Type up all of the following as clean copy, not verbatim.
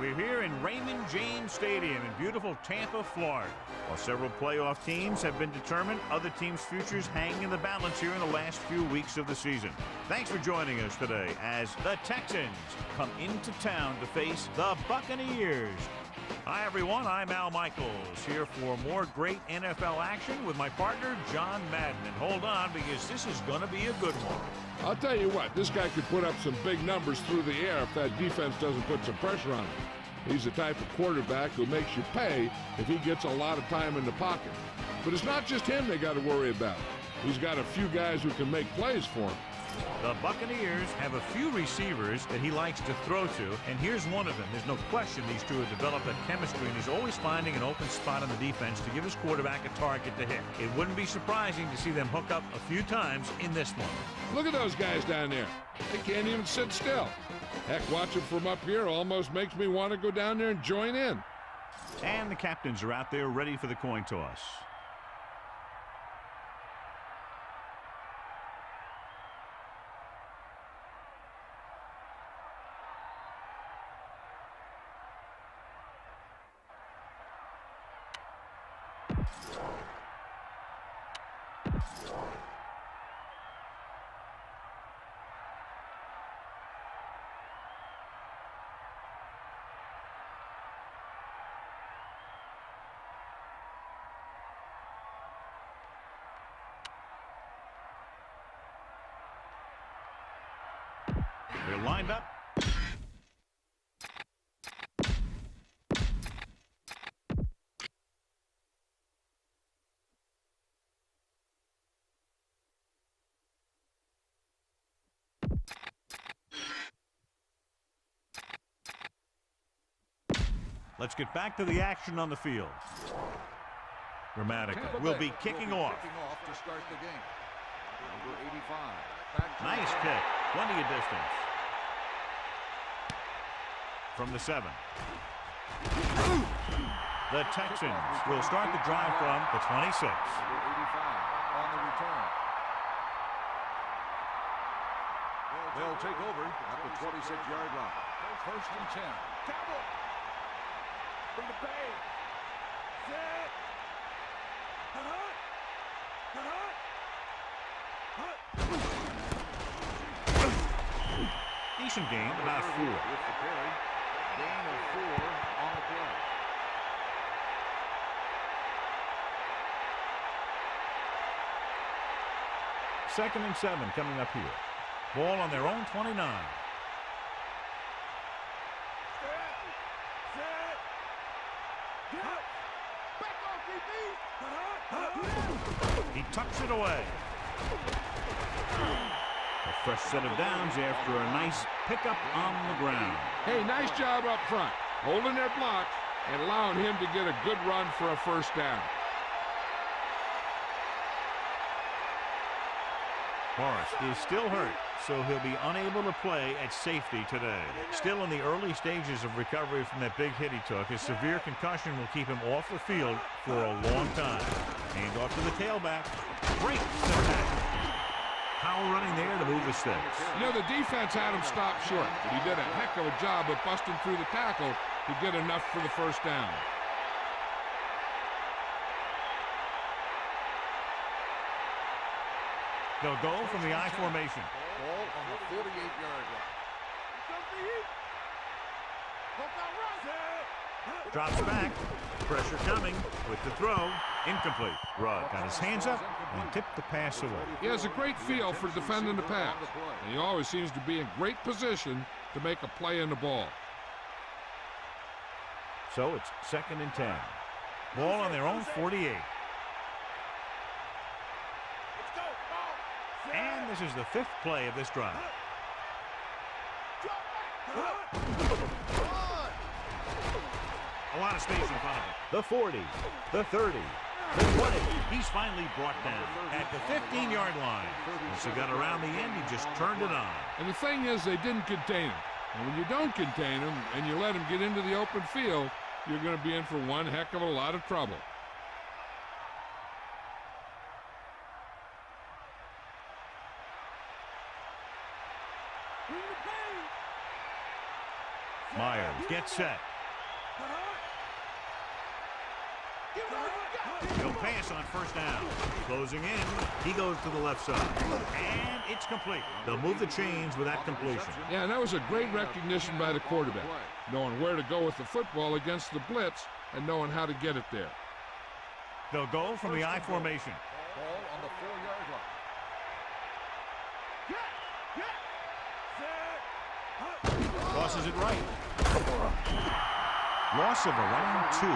We're here in Raymond James Stadium in beautiful Tampa, Florida. While several playoff teams have been determined, other teams' futures hang in the balance here in the last few weeks of the season. Thanks for joining us today as the Texans come into town to face the Buccaneers. Hi, everyone. I'm Al Michaels, here for more great NFL action with my partner, John Madden. And hold on, because this is going to be a good one. I'll tell you what, this guy could put up some big numbers through the air if that defense doesn't put some pressure on him. He's the type of quarterback who makes you pay if he gets a lot of time in the pocket. But it's not just him they got to worry about. He's got a few guys who can make plays for him. The Buccaneers have a few receivers that he likes to throw to, and here's one of them. There's no question these two have developed that chemistry, and he's always finding an open spot on the defense to give his quarterback a target to hit. It wouldn't be surprising to see them hook up a few times in this one. Look at those guys down there. They can't even sit still. Heck, watching from up here almost makes me want to go down there and join in. And the captains are out there ready for the coin toss. They're lined up. Let's get back to the action on the field. Grammatica will be kicking off. To start the game. Number 85. Nice kick. Plenty of distance. From the 7. The Texans will start the drive from the 26. Number 85 on the return. They'll take over at the 26-yard line. First and 10. Cowboy. From the bay. Set. Hut. Hut. Hut. Decent gain, about 4. With the carry. Gain of 4 on the play. Second and 7 coming up here. Ball on their own 29. He tucks it away. A fresh set of downs after a nice pickup on the ground. Hey, nice job up front, holding their blocks and allowing him to get a good run for a first down. Morris is still hurt, so he'll be unable to play at safety today. Still in the early stages of recovery from that big hit he took. His severe concussion will keep him off the field for a long time. Hand off to the tailback. Breaks the tackle. Powell running there to move the sticks. You know, the defense had him stopped short, but he did a heck of a job of busting through the tackle to get enough for the first down. They'll go from the I formation. Ball on the 48-yard line. Drops back. Pressure coming with the throw. Incomplete. Rudd got his hands up and tipped the pass away. He has a great feel for defending the pass, and he always seems to be in great position to make a play in the ball. So it's second and 10. Ball on their own 48. And this is the 5th play of this drive. A lot of space in front of him. The 40, the 30, the 20. He's finally brought down at the 15-yard line. Once he got around the end, he just turned it on. And the thing is, they didn't contain him. And when you don't contain him and you let him get into the open field, you're going to be in for one heck of a lot of trouble. Myers gets set. He'll pass on first down. Closing in. He goes to the left side. And it's complete. They'll move the chains with that completion. Yeah, and that was a great recognition by the quarterback, knowing where to go with the football against the blitz and knowing how to get it there. They'll go from the I formation. Ball on the 4-yard line. Tosses it right. Loss of around 2.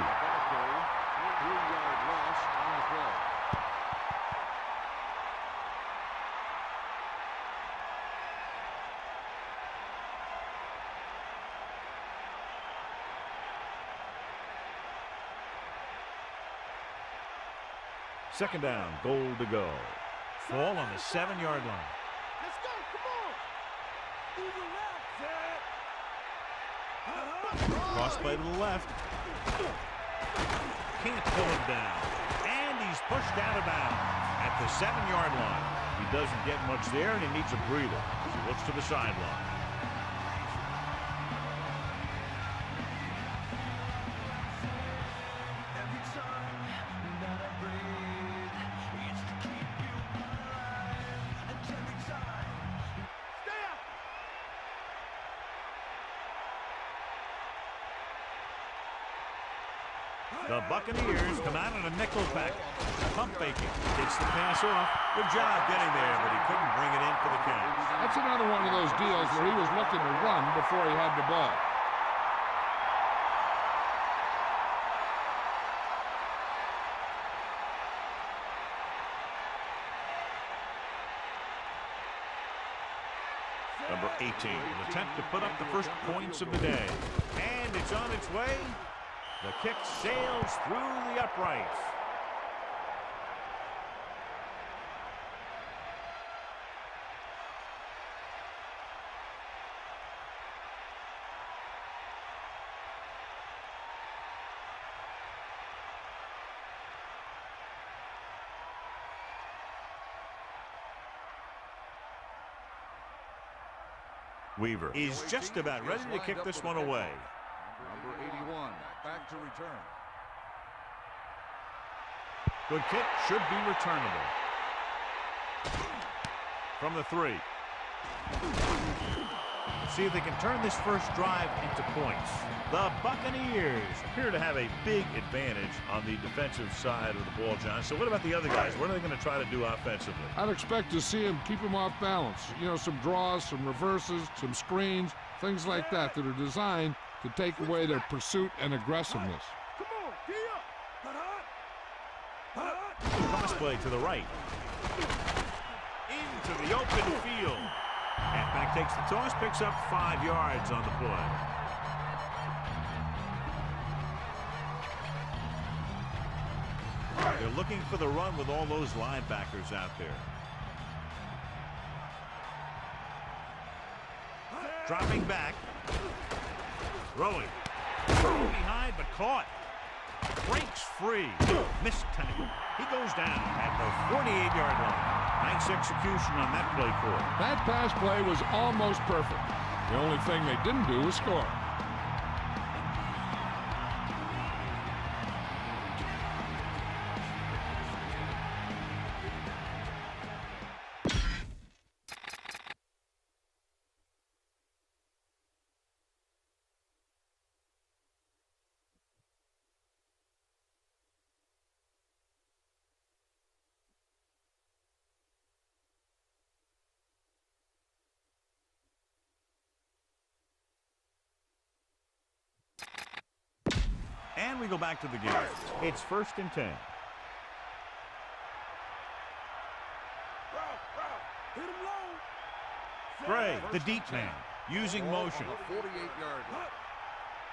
3-yard loss on the play. Second down, goal to go. Fall on the 7-yard line. Let's go, come on. Move your left, Cross play to the left. Can't pull him down. And he's pushed out of bounds at the 7-yard line. He doesn't get much there, and he needs a breather as he looks to the sideline. The Buccaneers come out in a nickel pack. Pump faking. Gets the pass off. Good job getting there, but he couldn't bring it in for the count. That's another one of those deals where he was looking to run before he had the ball. Number 18 will attempt to put up the first points of the day. And it's on its way. The kick sails through the uprights. Weaver is just about ready to kick this one away. Number 81, back to return. Good kick, should be returnable. From the 3. See if they can turn this first drive into points. The Buccaneers appear to have a big advantage on the defensive side of the ball, John. So what about the other guys? What are they going to try to do offensively? I'd expect to see him keep him off balance. You know, some draws, some reverses, some screens, things like that that are designed to take away their pursuit and aggressiveness. Come on, get up. Cross play to the right. Into the open field. Halfback takes the toss, picks up 5 yards on the play. They're looking for the run with all those linebackers out there. Dropping back. Throwing. Behind, but caught. Breaks free. Missed tackle. He goes down at the 48-yard line. Nice execution on that play call. That pass play was almost perfect. The only thing they didn't do was score. And we go back to the game. It's 1st and 10. Hit him low. Gray, the deep man, using motion. On the 48-yard line.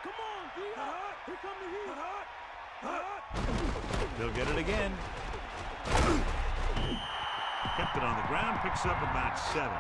Come on, D. Here come the heat. They'll get it again. Kept it on the ground, picks up about 7.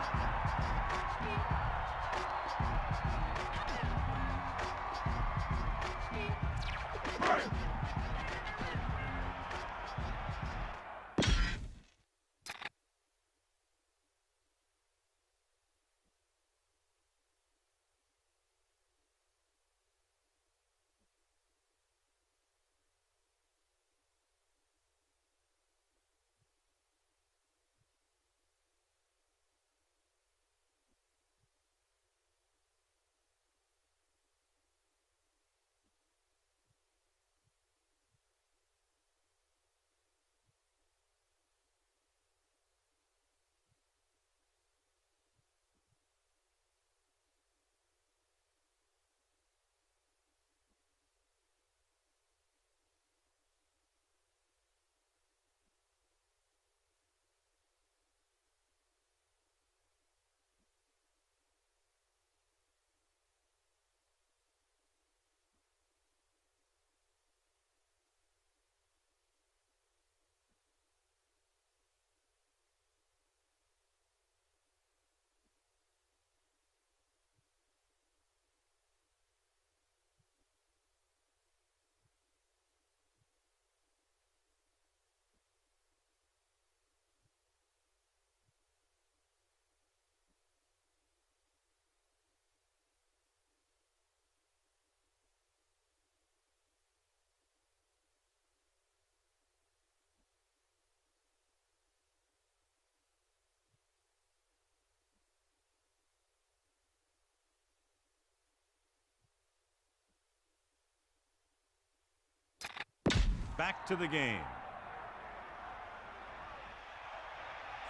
back to the game.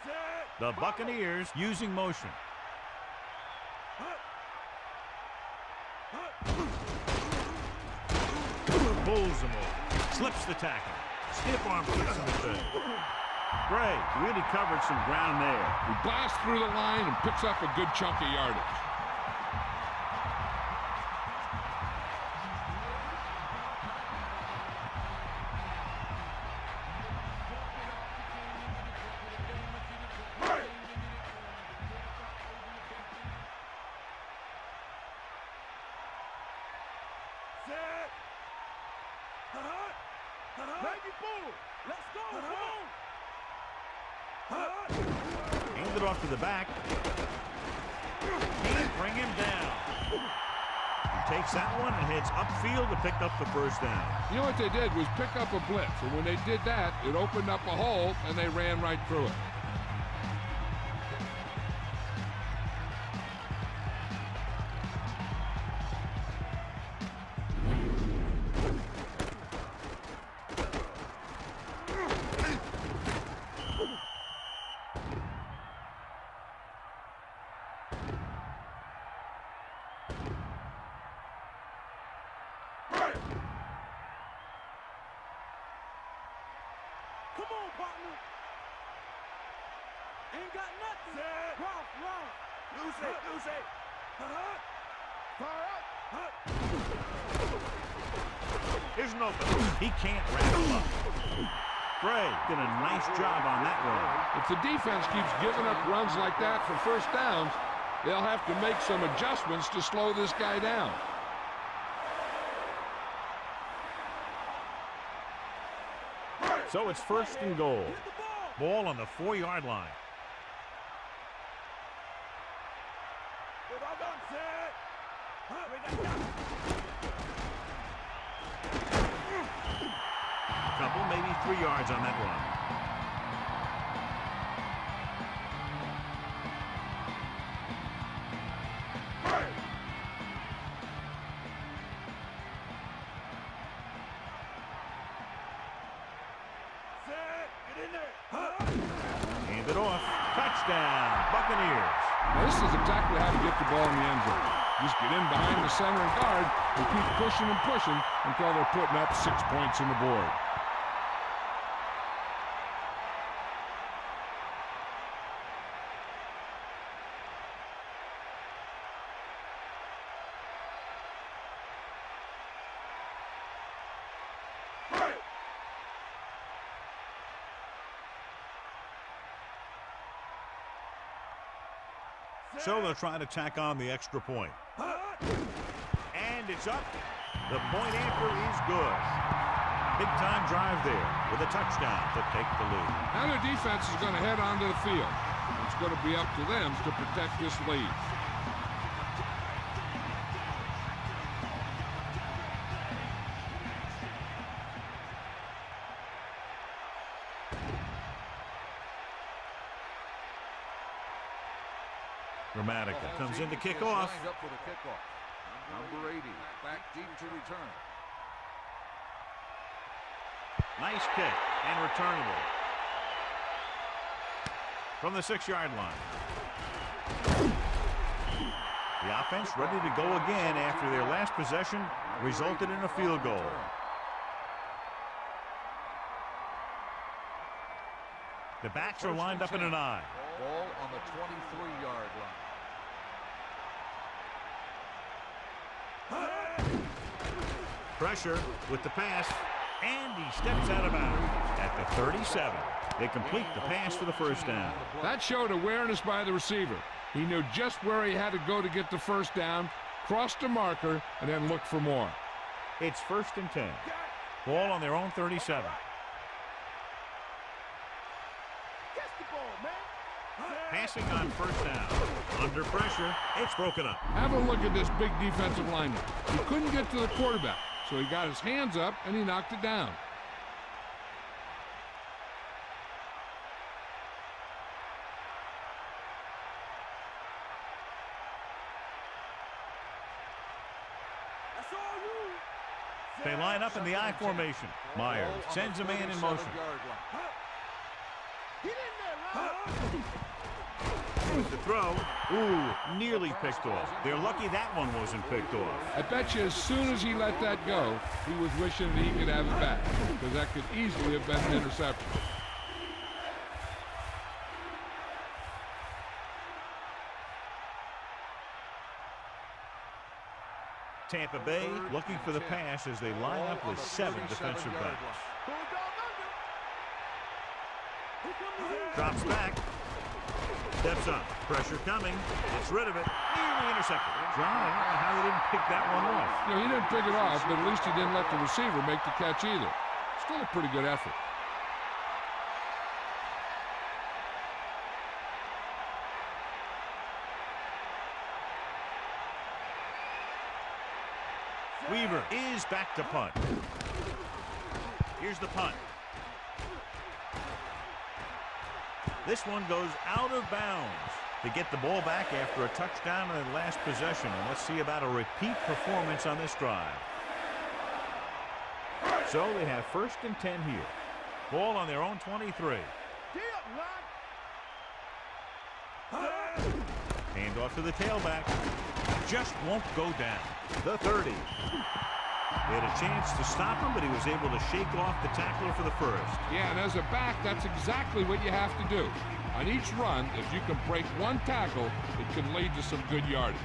Set. The Buccaneers using motion. Pulls him over. Slips the tackle. Stiff arm puts him at the... Gray really covered some ground there. He blasts through the line and picks up a good chunk of yardage. Set. Baby bull. Let's go. Come on. Hand it off to the back. Can't bring him down. He takes that one and heads upfield to pick up the first down. You know what they did was pick up a blitz, and when they did that, it opened up a hole, and they ran right through it. Come on, partner. Ain't got nothing. Set. Wrong. Loose it. Fire up. Here's an opening. He can't wrap him up. Gray did a nice job on that run. If the defense keeps giving up runs like that for first downs, they'll have to make some adjustments to slow this guy down. So it's first and goal. Ball on the 4-yard line. A couple, maybe 3 yards on that run. Hand it off. Touchdown, Buccaneers. Now, this is exactly how to get the ball in the end zone. Just get in behind the center and guard and keep pushing and pushing until they're putting up 6 points on the board. So they'll try to tack on the extra point. And it's up. The point after is good. Big-time drive there with a touchdown to take the lead. Now their defense is going to head onto the field. It's going to be up to them to protect this lead. Grammatica comes in to kick off. Lined up for the kickoff. Number 80, back deep to return. Nice kick and returnable. From the 6-yard line. The offense ready to go again after their last possession resulted in a field goal. The backs are lined up in an I. Ball on the 23-yard line. Pressure with the pass, and he steps out of bounds at the 37. They complete the pass for the first down. That showed awareness by the receiver. He knew just where he had to go to get the first down, crossed the marker, and then looked for more. It's first and 10. Ball on their own 37. Passing on first down. Under pressure, it's broken up. Have a look at this big defensive lineman. He couldn't get to the quarterback, so he got his hands up and he knocked it down. That's all you. They line up in the I formation. Myers sends a man in motion. With the throw. Ooh, nearly picked off. They're lucky that one wasn't picked off. I bet you as soon as he let that go, he was wishing that he could have it back, because that could easily have been an interception. Tampa Bay looking for the pass as they line up with 7 defensive backs. Drops back. Steps up. Pressure coming. Gets rid of it. Nearly intercepted. John, I don't know how he didn't pick that one off. You know, he didn't pick it off, but at least he didn't let the receiver make the catch either. Still a pretty good effort. Weaver is back to punt. Here's the punt. This one goes out of bounds. To get the ball back after a touchdown in the last possession. And let's see about a repeat performance on this drive. So they have 1st and 10 here. Ball on their own 23. Hand off to the tailback. Just won't go down. The 30. They had a chance to stop him, but he was able to shake off the tackler for the first. Yeah, and as a back, that's exactly what you have to do. On each run, if you can break one tackle, it can lead to some good yardage.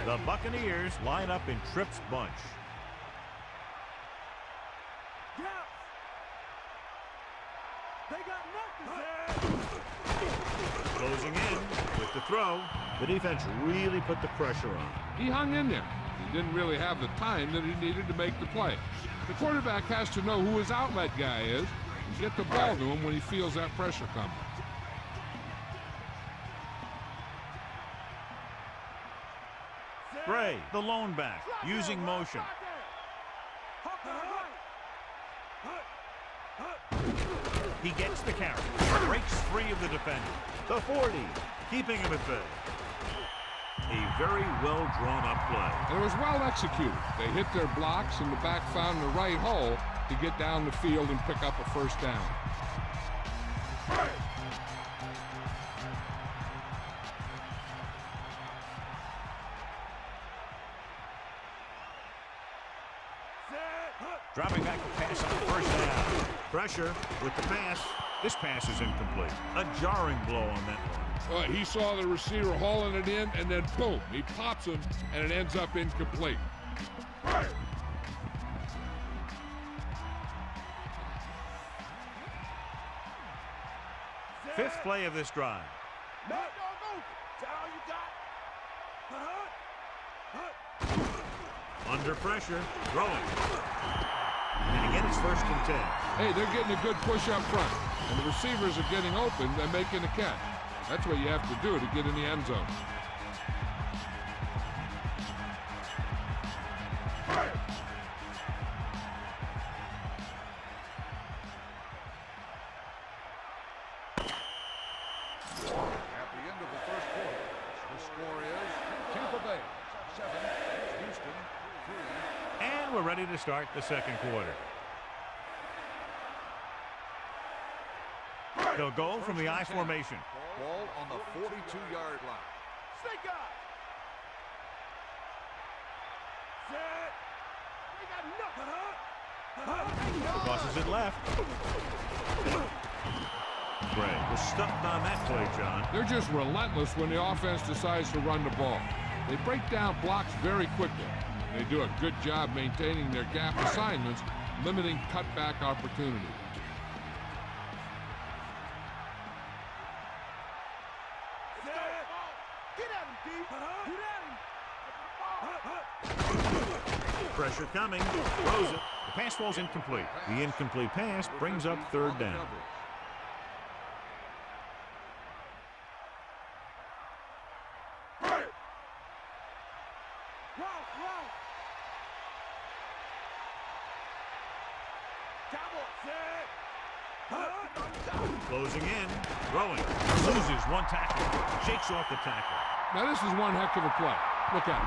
The Buccaneers line up in Tripp's bunch. Closing in with the throw. The defense really put the pressure on. He hung in there. He didn't really have the time that he needed to make the play. The quarterback has to know who his outlet guy is and get the ball to him when he feels that pressure coming. Gray, the lone back, using motion. He gets the carry. Breaks free of the defender. The 40, keeping him at bay. A very well drawn up play. And it was well executed. They hit their blocks and the back found the right hole to get down the field and pick up a first down. Dropping back to pass on the first down. Pressure with the pass. This pass is incomplete. A jarring blow on that one. He saw the receiver hauling it in, and then boom, he pops him, and it ends up incomplete. Fifth play of this drive. Under pressure, throwing. And again, it's 1st and 10. Hey, they're getting a good push up front, and the receivers are getting open and making a catch. That's what you have to do to get in the end zone. At the end of the first quarter, the score is Tampa Bay 7, Houston 3. And we're ready to start the second quarter. They'll go from the I formation. Ball on the 42-yard line. Snake up. Set. They got nothing. Crosses it left. Gray was stumped on that play, John. They're just relentless when the offense decides to run the ball. They break down blocks very quickly. They do a good job maintaining their gap assignments, limiting cutback opportunities. Pressure coming. Throws it. The pass falls incomplete. The incomplete pass brings up 3rd down. Closing in. Throwing. Loses one tackle. Shakes off the tackle. Now this is one heck of a play. Look at it.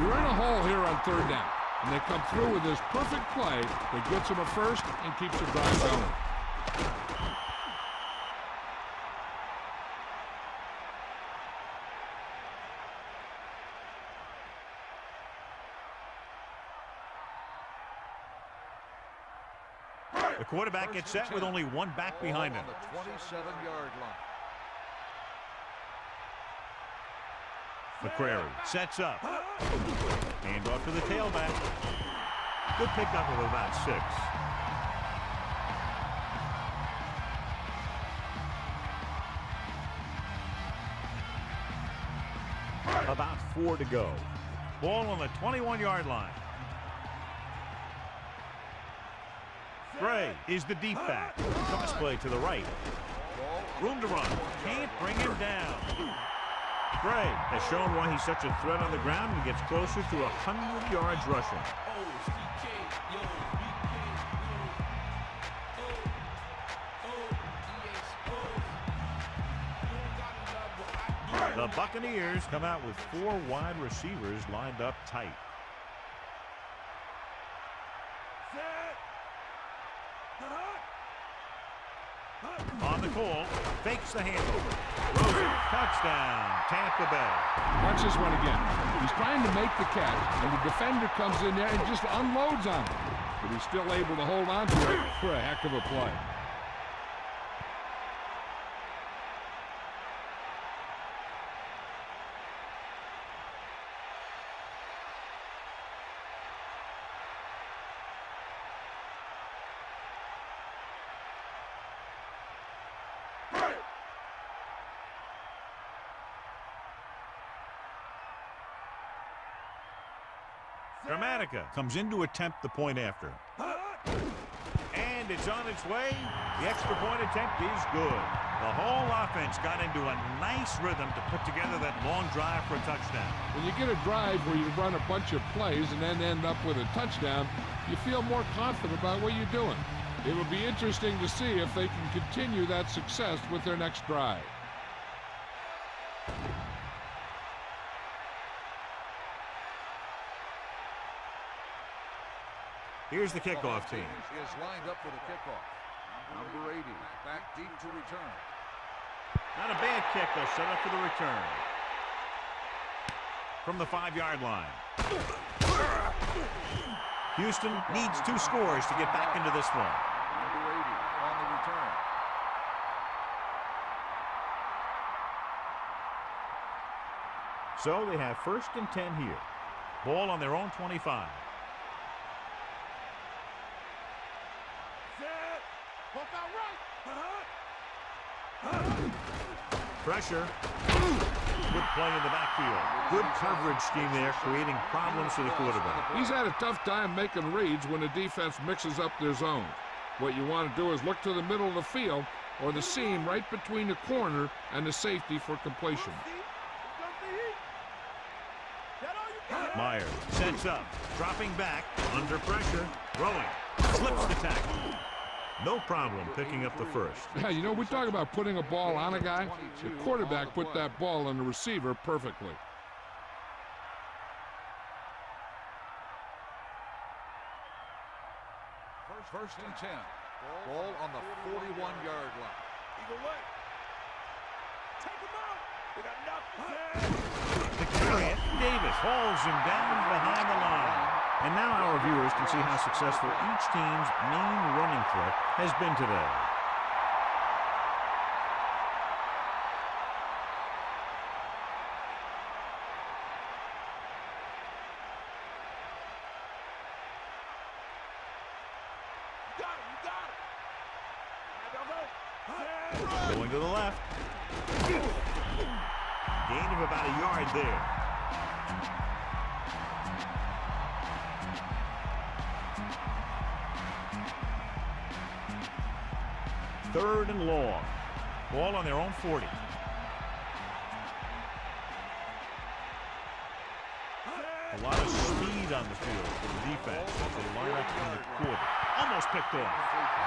You're in a hole here on 3rd down, and they come through with this perfect play that gets them a first and keeps the drive going. The quarterback gets set with only one back behind him. On the 27-yard line. McCrary sets up. Hand off to the tailback. Good pickup of about 6. About 4 to go. Ball on the 21-yard line. Gray is the deep back. Cross play to the right. Room to run. Can't bring him down. Gray has shown why he's such a threat on the ground and gets closer to 100 yards rushing. The Buccaneers come out with 4 wide receivers lined up tight. On the call, fakes the handover. Rosen, touchdown, Tampa Bay. Watch this one again. He's trying to make the catch, and the defender comes in there and just unloads on him. But he's still able to hold on to it for a heck of a play. Dramatica comes in to attempt the point after. And it's on its way. The extra point attempt is good. The whole offense got into a nice rhythm to put together that long drive for a touchdown. When you get a drive where you run a bunch of plays and then end up with a touchdown, you feel more confident about what you're doing. It will be interesting to see if they can continue that success with their next drive. Here's the kickoff team. Is lined up for the kickoff. Number 80, back deep to return. Not a bad kick. They'll set up for the return. From the 5-yard line. Houston needs 2 scores to get back into this one. Number 80 on the return. So they have 1st and 10 here. Ball on their own 25. Pressure. Good play in the backfield. Good coverage scheme there, creating problems for the quarterback. He's had a tough time making reads when the defense mixes up their zone. What you want to do is look to the middle of the field or the seam right between the corner and the safety for completion. Myers sets up, dropping back, under pressure, throwing, slips the tackle. No problem picking up the first. Yeah, you know, we talk about putting a ball on a guy. The quarterback put that ball on the receiver perfectly. First and 10. Ball on the 41-yard line. Either way. Take him out. We got nothing. The carry, Davis hauls him down behind the line. And now our viewers can see how successful each team's main running threat has been today. Going to the left. Gain of about a yard there. Third and long. Ball on their own 40. A lot of speed on the field for the defense as they line up in the quarter. Almost picked off.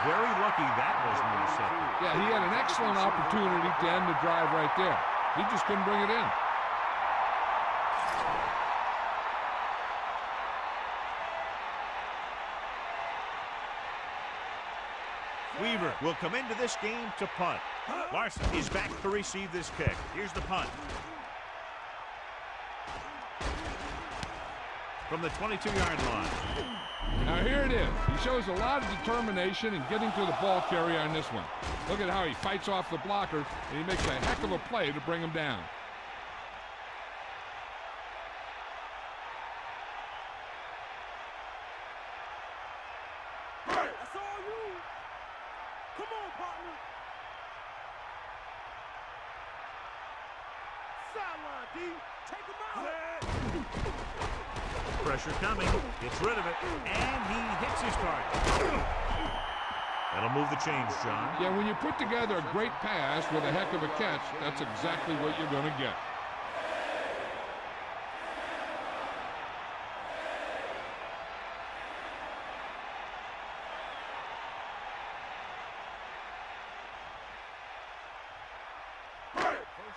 Very lucky that wasn't intercepted. Yeah, he had an excellent opportunity to end the drive right there. He just couldn't bring it in. Weaver will come into this game to punt. Larson is back to receive this kick. Here's the punt. From the 22-yard line. Now here it is. He shows a lot of determination in getting to the ball carrier on this one. Look at how he fights off the blocker, and he makes a heck of a play to bring him down. That's all you. Come on, partner. Sideline, D. Take him out. Pressure coming. Gets rid of it. And he hits his target. That'll move the chains, John. Yeah, when you put together a great pass with a heck of a catch, that's exactly what you're going to get.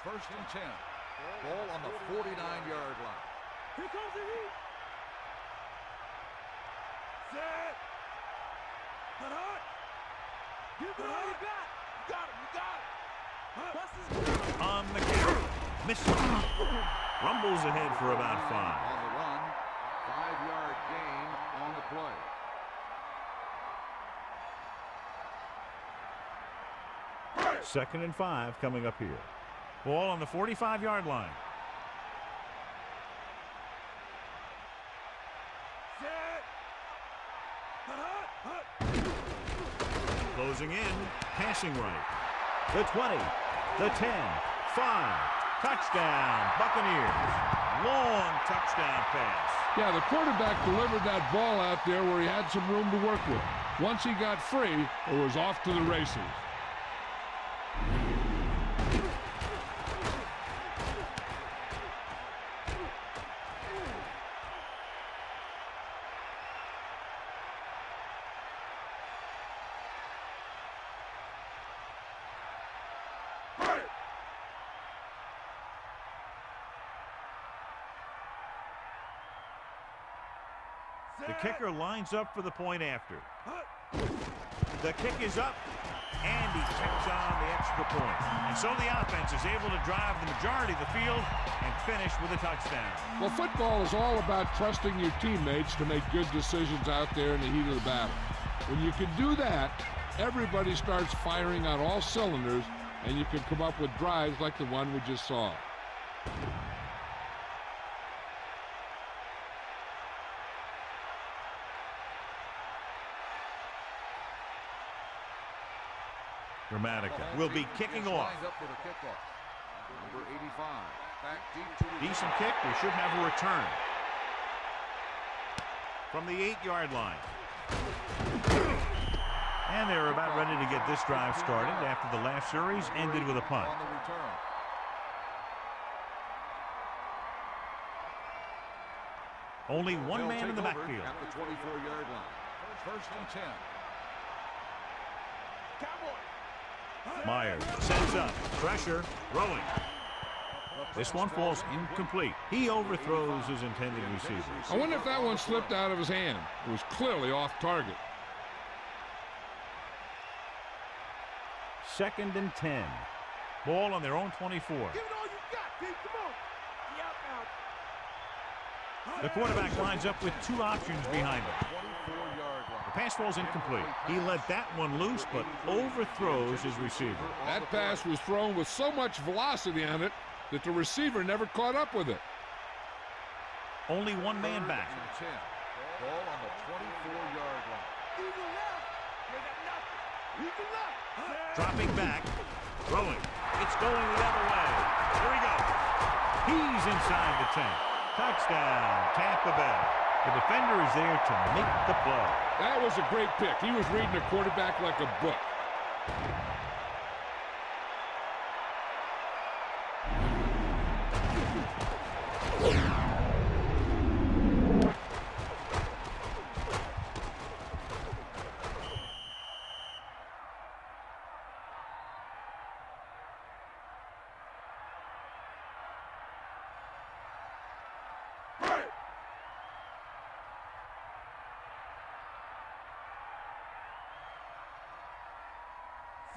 First and 10. Ball on the 49-yard line. Here comes the heat. Set. Cut hard. Give it all you got. You got him. You got it. Bust his On the carry. Misses. Rumbles ahead for about 5. On the run. 5-yard gain on the play. Second and 5 coming up here. Ball on the 45-yard line. set. Cut hard. Closing in. Passing right. The 20. The 10. 5. Touchdown. Buccaneers. Long touchdown pass. Yeah, the quarterback delivered that ball out there where he had some room to work with. Once he got free, it was off to the races. The kicker lines up for the point after. The kick is up, and he checks on the extra point. And so the offense is able to drive the majority of the field and finish with a touchdown. Well, football is all about trusting your teammates to make good decisions out there in the heat of the battle. When you can do that, everybody starts firing on all cylinders, and you can come up with drives like the one we just saw. Dramatica will be kicking off. Lined up for the kickoff. Number 85. Back deep to the Decent kick. We should have a return. From the 8-yard line. And they're about ready to get this drive started after the last series ended with a punt. on the return. Only one They'll man in the take over backfield. at the 24-yard line. First and 10. Myers sets up. Pressure. Throwing. This one falls incomplete. He overthrows his intended receiver. I wonder if that one slipped out of his hand. It was clearly off target. Second and 10. Ball on their own 24. Give it all you got, D. Come on. Yep, out. The quarterback lines up with two options behind him. 24-yard line. The pass falls incomplete. He let that one loose, but overthrows his receiver. That pass was thrown with so much velocity on it that the receiver never caught up with it. Only one man back. Third and 10. Ball on the 24-yard line. Eagle left. They got nothing. Eagle left. Dropping back. Throwing. It's going the other way. Here we go. He's inside the 10. Touchdown, Tampa Bay. The defender is there to make the play. That was a great pick. He was reading the quarterback like a book.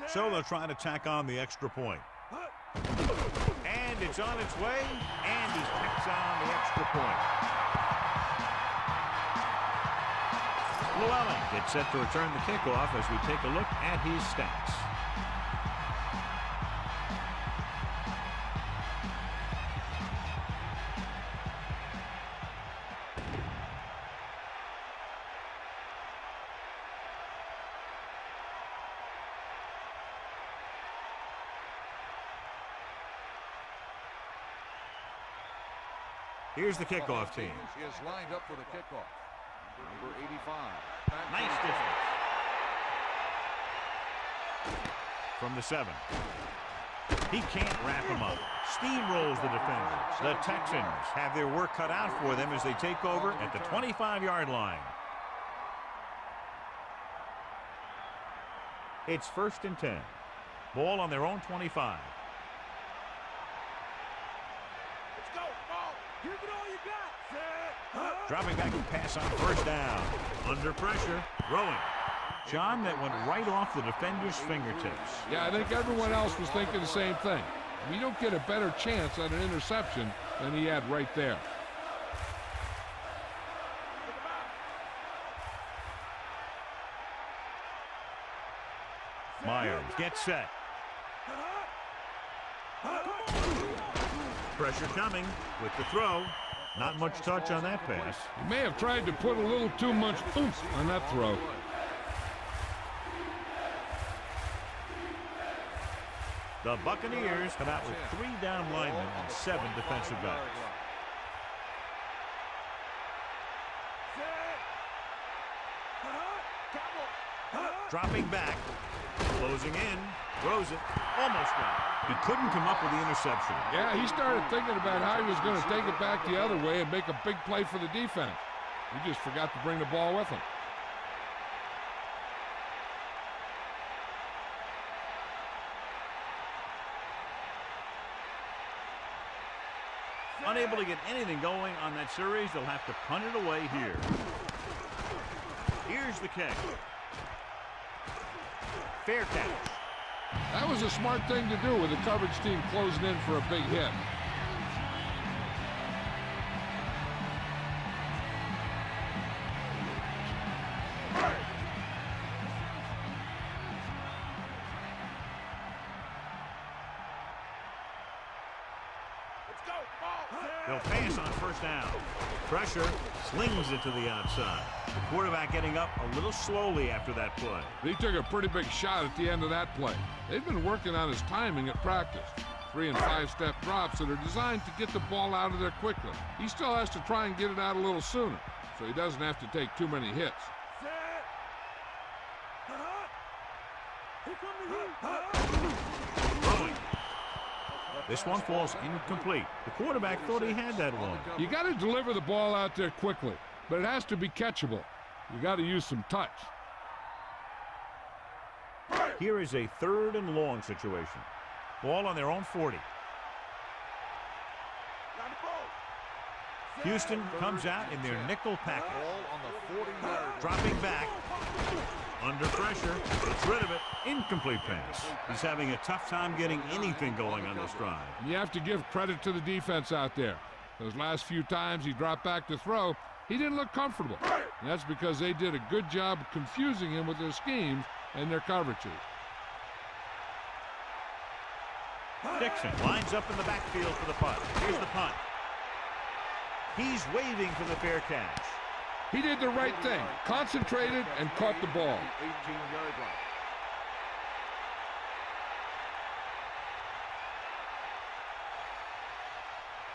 So they'll try to tack on the extra point. And it's on its way, and he tacks on the extra point. Llewellyn gets set to return the kickoff as we take a look at his stats. Here's the kickoff team. He is lined up for the kickoff. Number 85. Nice distance. From the 7. He can't wrap him up. Steamrolls the defenders. The Texans have their work cut out for them as they take over at the 25-yard line. It's 1st and 10. Ball on their own 25. Let's go. Ball. Give it all you got. Set. Dropping back and pass on 1st down. Under pressure. Throwing. John, that went right off the defender's fingertips. Yeah, I think everyone else was thinking the same thing. We don't get a better chance at an interception than he had right there. Myers gets set. Pressure coming with the throw. Not much touch on that pass. He may have tried to put a little too much oomph on that throw. The Buccaneers come out with 3 down linemen and 7 defensive backs. Dropping back, closing in, throws it, almost got it. He couldn't come up with the interception. Yeah, he started thinking about how he was going to take it back the other way and make a big play for the defense. He just forgot to bring the ball with him. Unable to get anything going on that series, they'll have to punt it away here. Here's the kick. Fair catch. That was a smart thing to do with the coverage team closing in for a big hit. They'll pass on 1st down. Pressure, slings it to the outside. The quarterback getting up a little slowly after that play. He took a pretty big shot at the end of that play. They've been working on his timing at practice. 3- and 5-step drops that are designed to get the ball out of there quickly. He still has to try and get it out a little sooner, so he doesn't have to take too many hits. Throwing. This one falls incomplete. The quarterback thought he had that one. You got to deliver the ball out there quickly, but it has to be catchable. You got to use some touch. Here is a 3rd and long situation. Ball on their own 40. Houston comes out in their nickel package. Dropping back. Under pressure. Gets rid of it. Incomplete pass. He's having a tough time getting anything going on this drive. You have to give credit to the defense out there. Those last few times he dropped back to throw, he didn't look comfortable. And that's because they did a good job of confusing him with their schemes and their coverages. Dixon lines up in the backfield for the punt. Here's the punt. He's waving for the fair catch. He did the right thing, concentrated and caught the ball. 18-yard line.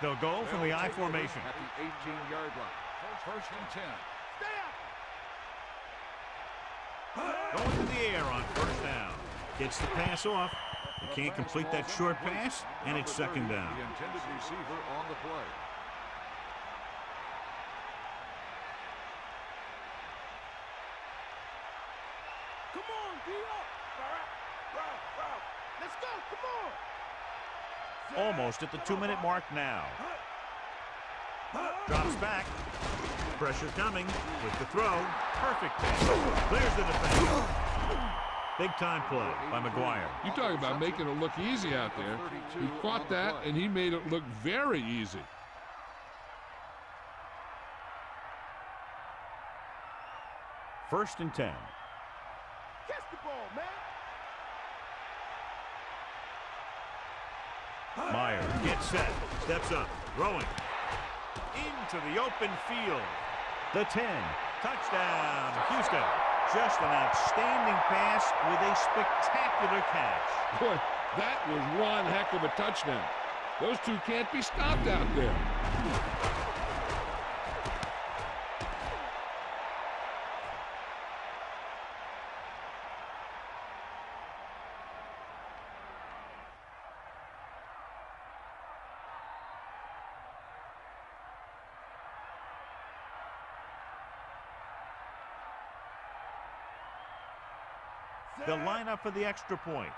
They'll go from the I formation. At the 18-yard line. 1st and 10. Going to the air on 1st down. Gets the pass off. He can't complete that short pass, and it's 2nd down. The intended receiver on the play. Come on, D-up. Let's go, come on. Almost at the 2-minute mark now. Drops back. Pressure coming with the throw. Perfect pass. Clears the defense. Big time play by McGuire. You talk about making it look easy out there. He caught that, and he made it look very easy. First and 10. Catch the ball, man. Meyer gets set, steps up, throwing. Into the open field. The 10. Touchdown, Houston. Just an outstanding pass with a spectacular catch. Boy, that was one heck of a touchdown. Those two can't be stopped out there. They'll line up for the extra point.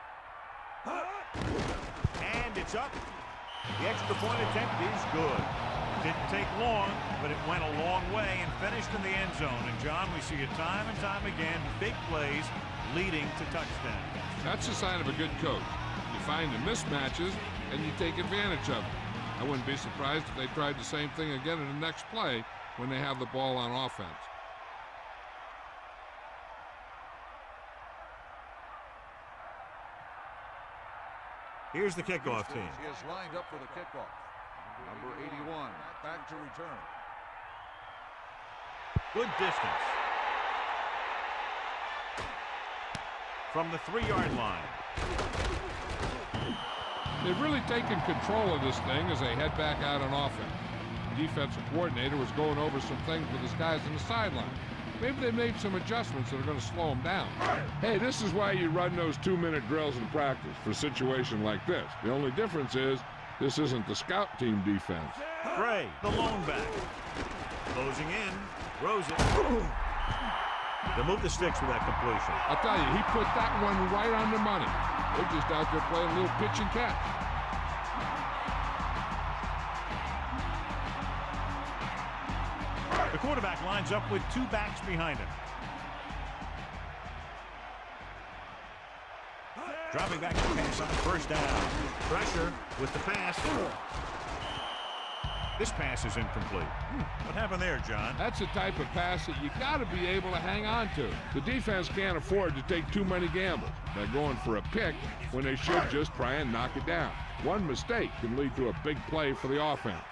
And it's up. The extra point attempt is good. Didn't take long, but it went a long way and finished in the end zone. And, John, we see it time and time again, big plays leading to touchdowns. That's a sign of a good coach. You find the mismatches, and you take advantage of them. I wouldn't be surprised if they tried the same thing again in the next play when they have the ball on offense. Here's the kickoff team. He is lined up for the kickoff. Number 81, back to return. Good distance. From the 3-yard line. They've really taken control of this thing as they head back out on offense. The defensive coordinator was going over some things with his guys on the sideline. Maybe they made some adjustments that are going to slow them down. Hey, this is why you run those 2-minute drills in practice for a situation like this. The only difference is this isn't the scout team defense. Gray, the lone back. Closing in, throws it. They'll move the sticks with that completion. I'll tell you, he put that one right on the money. They're just out there playing a little pitch and catch. The quarterback lines up with 2 backs behind him. Dropping back to pass on first down. Pressure with the pass. This pass is incomplete. What happened there, John? That's the type of pass that you got to be able to hang on to. The defense can't afford to take too many gambles. They're going for a pick when they should just try and knock it down. One mistake can lead to a big play for the offense.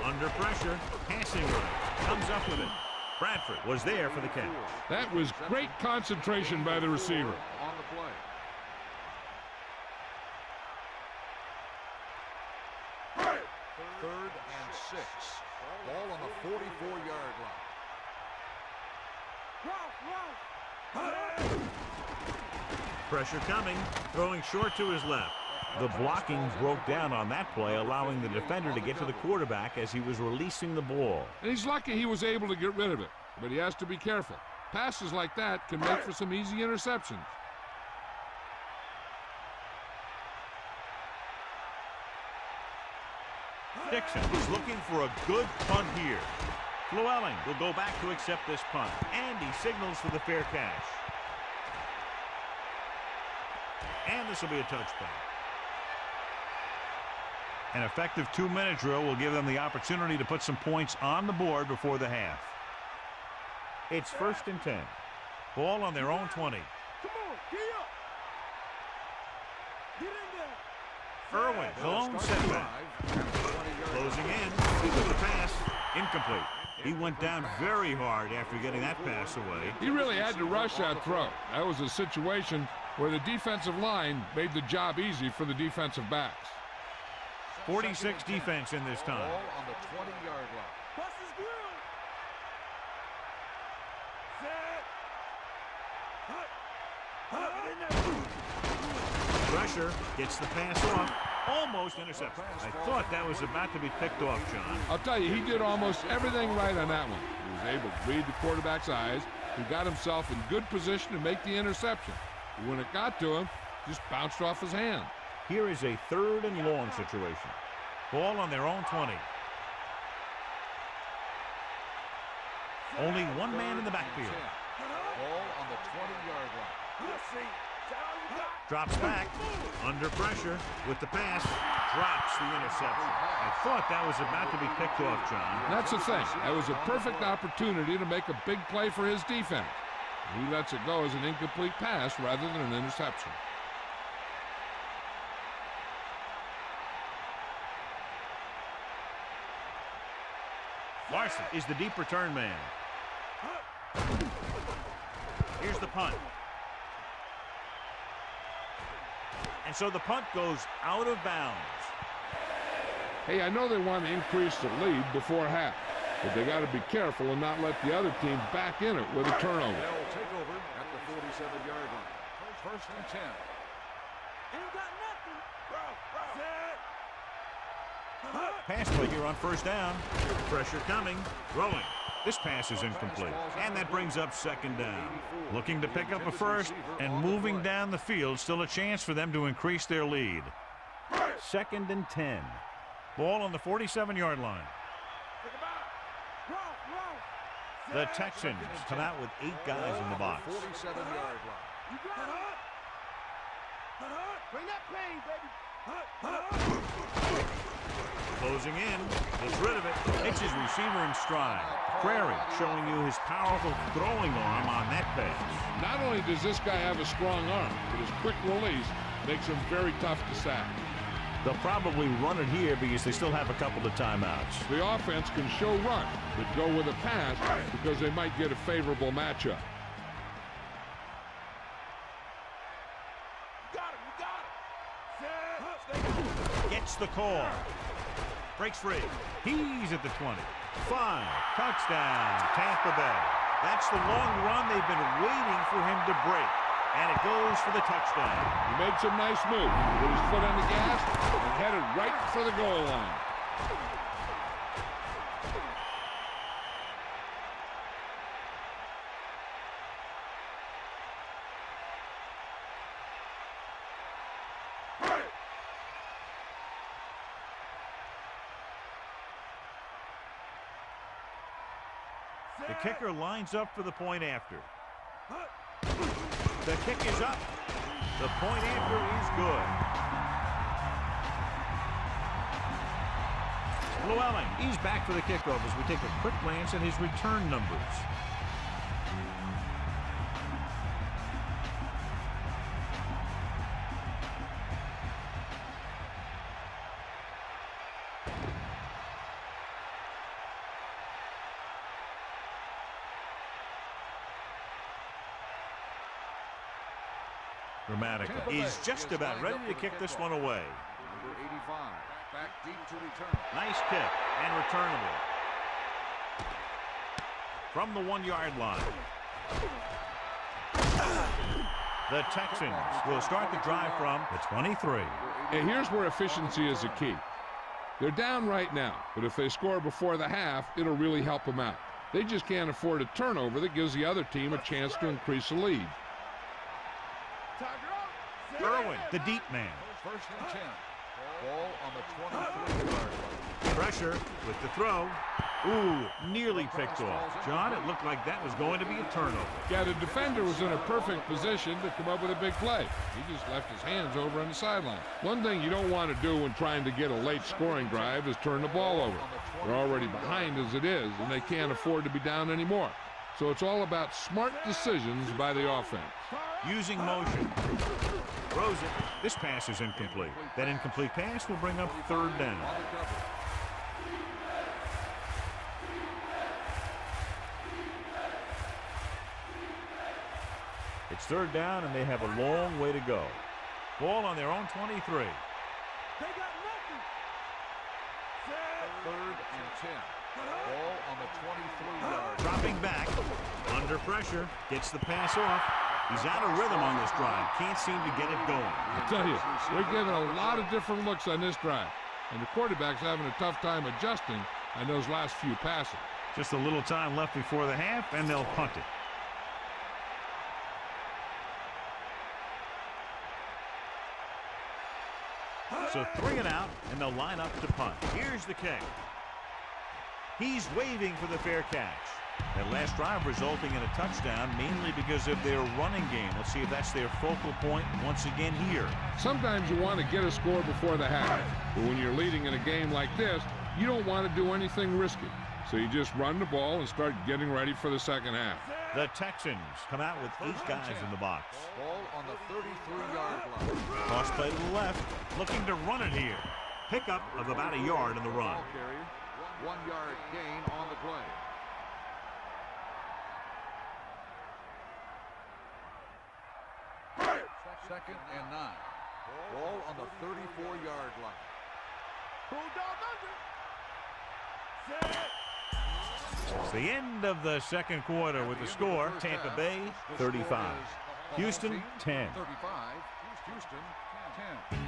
Under pressure, passing right, comes up with it. Bradford was there for the catch. That was great concentration by the receiver. On the play. Third and 6. Ball on the 44-yard line. Pressure coming, throwing short to his left. The blocking broke down on that play, allowing the defender to get to the quarterback as he was releasing the ball. And he's lucky he was able to get rid of it, but he has to be careful. Passes like that can make for some easy interceptions. Dixon is looking for a good punt here. Llewellyn will go back to accept this punt, and he signals for the fair catch. And this will be a touchback. An effective 2-minute drill will give them the opportunity to put some points on the board before the half. It's first and 10. Ball on their own 20. Come on, get up. Get in there. Irwin, the lone setback. Closing in with the pass. Incomplete. He went down very hard after getting that pass away. He really had to rush that throw. That was a situation where the defensive line made the job easy for the defensive backs. 46 defense in this time. Ball on the 20-yard line. Bust his grill. Set. Pressure gets the pass off. Almost intercepted. I thought that was about to be picked off, John. I'll tell you, he did almost everything right on that one. He was able to read the quarterback's eyes. He got himself in good position to make the interception. But when it got to him, just bounced off his hand. Here is a 3rd and long situation. Ball on their own 20. Only one man in the backfield. Ball on the 20-yard line. Drops back, under pressure, with the pass, drops the interception. I thought that was about to be picked off, John. That's the thing. That was a perfect opportunity to make a big play for his defense. He lets it go as an incomplete pass rather than an interception. Larson is the deep return man. Here's the punt. And so the punt goes out of bounds. Hey, I know they want to increase the lead before half, but they got to be careful and not let the other team back in it with a turnover. They'll take over at the 47-yard line. First and 10. Ain't got nothing. Pass play here on first down. Pressure coming. Throwing. This pass is incomplete. And that brings up second down. Looking to pick up a first and moving down the field. Still a chance for them to increase their lead. 2nd and 10. Ball on the 47-yard line. The Texans come out with 8 guys in the box. 47-yard line. Bring that pain, baby. Closing in, gets rid of it, takes his receiver in stride. Prairie showing you his powerful throwing arm on that pass. Not only does this guy have a strong arm, but his quick release makes him very tough to sack. They'll probably run it here because they still have a couple of timeouts. The offense can show run, but go with a pass because they might get a favorable matchup. Gets the call. Breaks free. He's at the 20. 5. Touchdown, Tampa Bay. That's the long run they've been waiting for him to break. And it goes for the touchdown. He made some nice moves. Put his foot on the gas and headed right for the goal line. The kicker lines up for the point after. The kick is up. The point after is good. Llewellyn, he's back for the kickoff as we take a quick glance at his return numbers. Dramatica is just about ready to kick this one away. Number 85, back deep to return. Nice kick and returnable. From the 1-yard line. The Texans will start the drive from the 23. And here's where efficiency is the key. They're down right now, but if they score before the half, it'll really help them out. They just can't afford a turnover that gives the other team a chance to increase the lead. Irwin, the deep man. First and 10. Ball on the 23-yard line. Pressure with the throw. Ooh, nearly picked off. John, it looked like that was going to be a turnover. Yeah, the defender was in a perfect position to come up with a big play. He just left his hands over on the sideline. One thing you don't want to do when trying to get a late scoring drive is turn the ball over. They're already behind as it is, and they can't afford to be down anymore. So it's all about smart decisions by the offense. Using motion. Throws it. This pass is incomplete. That incomplete pass will bring up third down. It's third down, and they have a long way to go. Ball on their own 23. They got nothing. Third and 10. Ball on the 23-yard. Dropping back. Under pressure. Gets the pass off. He's out of rhythm on this drive. Can't seem to get it going. I tell you, they're getting a lot of different looks on this drive. And the quarterback's having a tough time adjusting on those last few passes. Just a little time left before the half, and they'll punt it. So 3 and out, and they'll line up to punt. Here's the kick. He's waving for the fair catch. That last drive resulting in a touchdown, mainly because of their running game. Let's see if that's their focal point once again here. Sometimes you want to get a score before the half, but when you're leading in a game like this, you don't want to do anything risky. So you just run the ball and start getting ready for the second half. The Texans come out with 8 guys in the box. Ball on the 33-yard line. Toss play to the left, looking to run it here. Pickup of about a yard in the run. Ball carrier, 1-yard gain on the play. Second and 9. Ball on the 34-yard line. Bulldog under. Set. It's the end of the second quarter with the score, Tampa Bay 35, Houston 10. 35, Houston 10.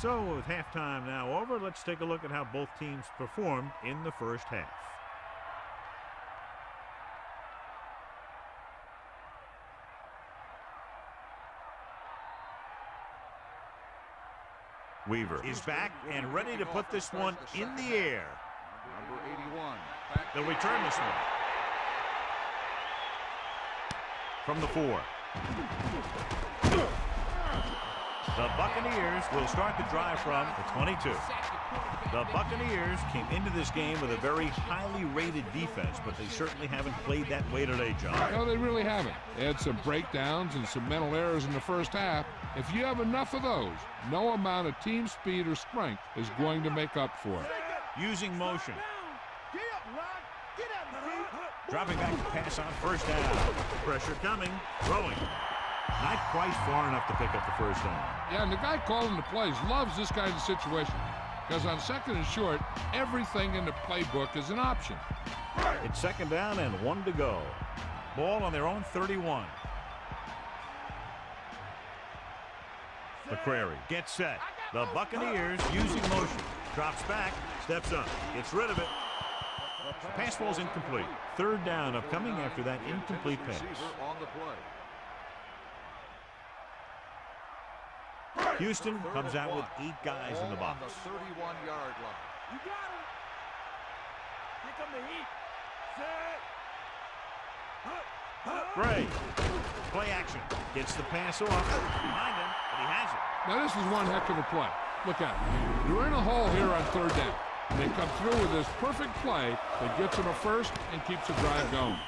So with halftime now over, let's take a look at how both teams performed in the first half. Weaver is back and ready to put this one in the air. Number 81. They'll return this one. From the 4. The Buccaneers will start the drive from the 22. The Buccaneers came into this game with a very highly rated defense, but they certainly haven't played that way today, John. No, they really haven't. They had some breakdowns and some mental errors in the first half. If you have enough of those, no amount of team speed or strength is going to make up for it. Using motion. Dropping back to pass on first down. Pressure coming. Throwing. Not quite far enough to pick up the first down. Yeah, and the guy calling the plays loves this kind of situation because on second and short, everything in the playbook is an option. It's second down and 1 to go. Ball on their own 31. McCrary gets set. The Buccaneers using motion. Drops back, steps up, gets rid of it. The pass falls incomplete. Third down upcoming after that incomplete pass. On the play. Houston comes out with 8 guys in the box. On the 31-yard line. You got him. Here come the heat. Set. Gray. Play action. Gets the pass off. Behind him, but he has it. Now, this is one heck of a play. Look at it. You're in a hole here on third down. And they come through with this perfect play that gets them a first and keeps the drive going.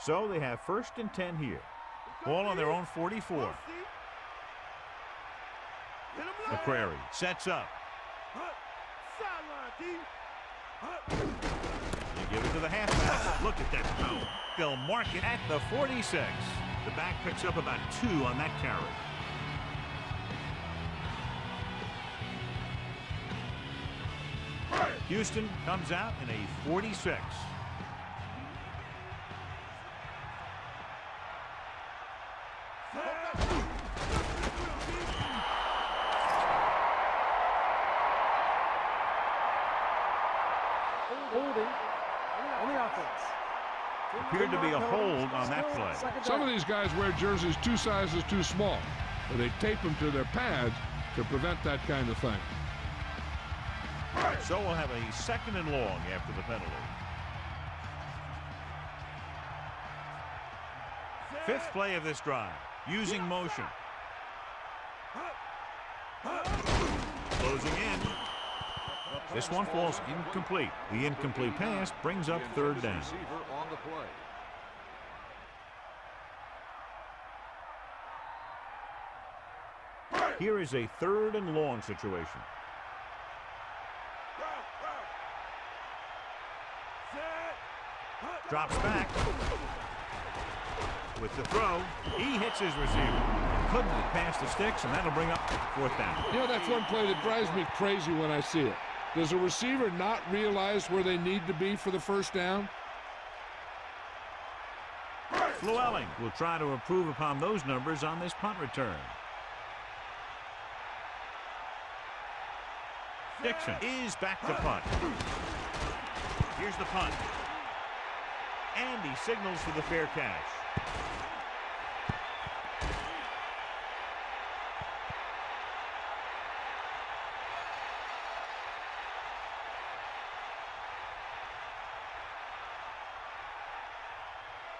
So they have first and 10 here. Ball on their own 44. McCrary sets up. You give it to the halfback. Look at that throw. They'll mark it at the 46. The back picks up about 2 on that carry. Houston comes out in a 46. Appeared to be a hold on that play. Some of these guys wear jerseys 2 sizes too small, but they tape them to their pads to prevent that kind of thing. So we'll have a second and long after the penalty. 5th play of this drive. Using motion. Closing in. This one falls incomplete. The incomplete pass brings up third down. On the play. Here is a third and long situation. Drops back. With the throw, he hits his receiver. Couldn't get past the sticks, and that'll bring up 4th down. You know, that's one play that drives me crazy when I see it. Does a receiver not realize where they need to be for the first down? Llewellyn will try to improve upon those numbers on this punt return. Dixon is back to punt. Here's the punt. And he signals for the fair catch.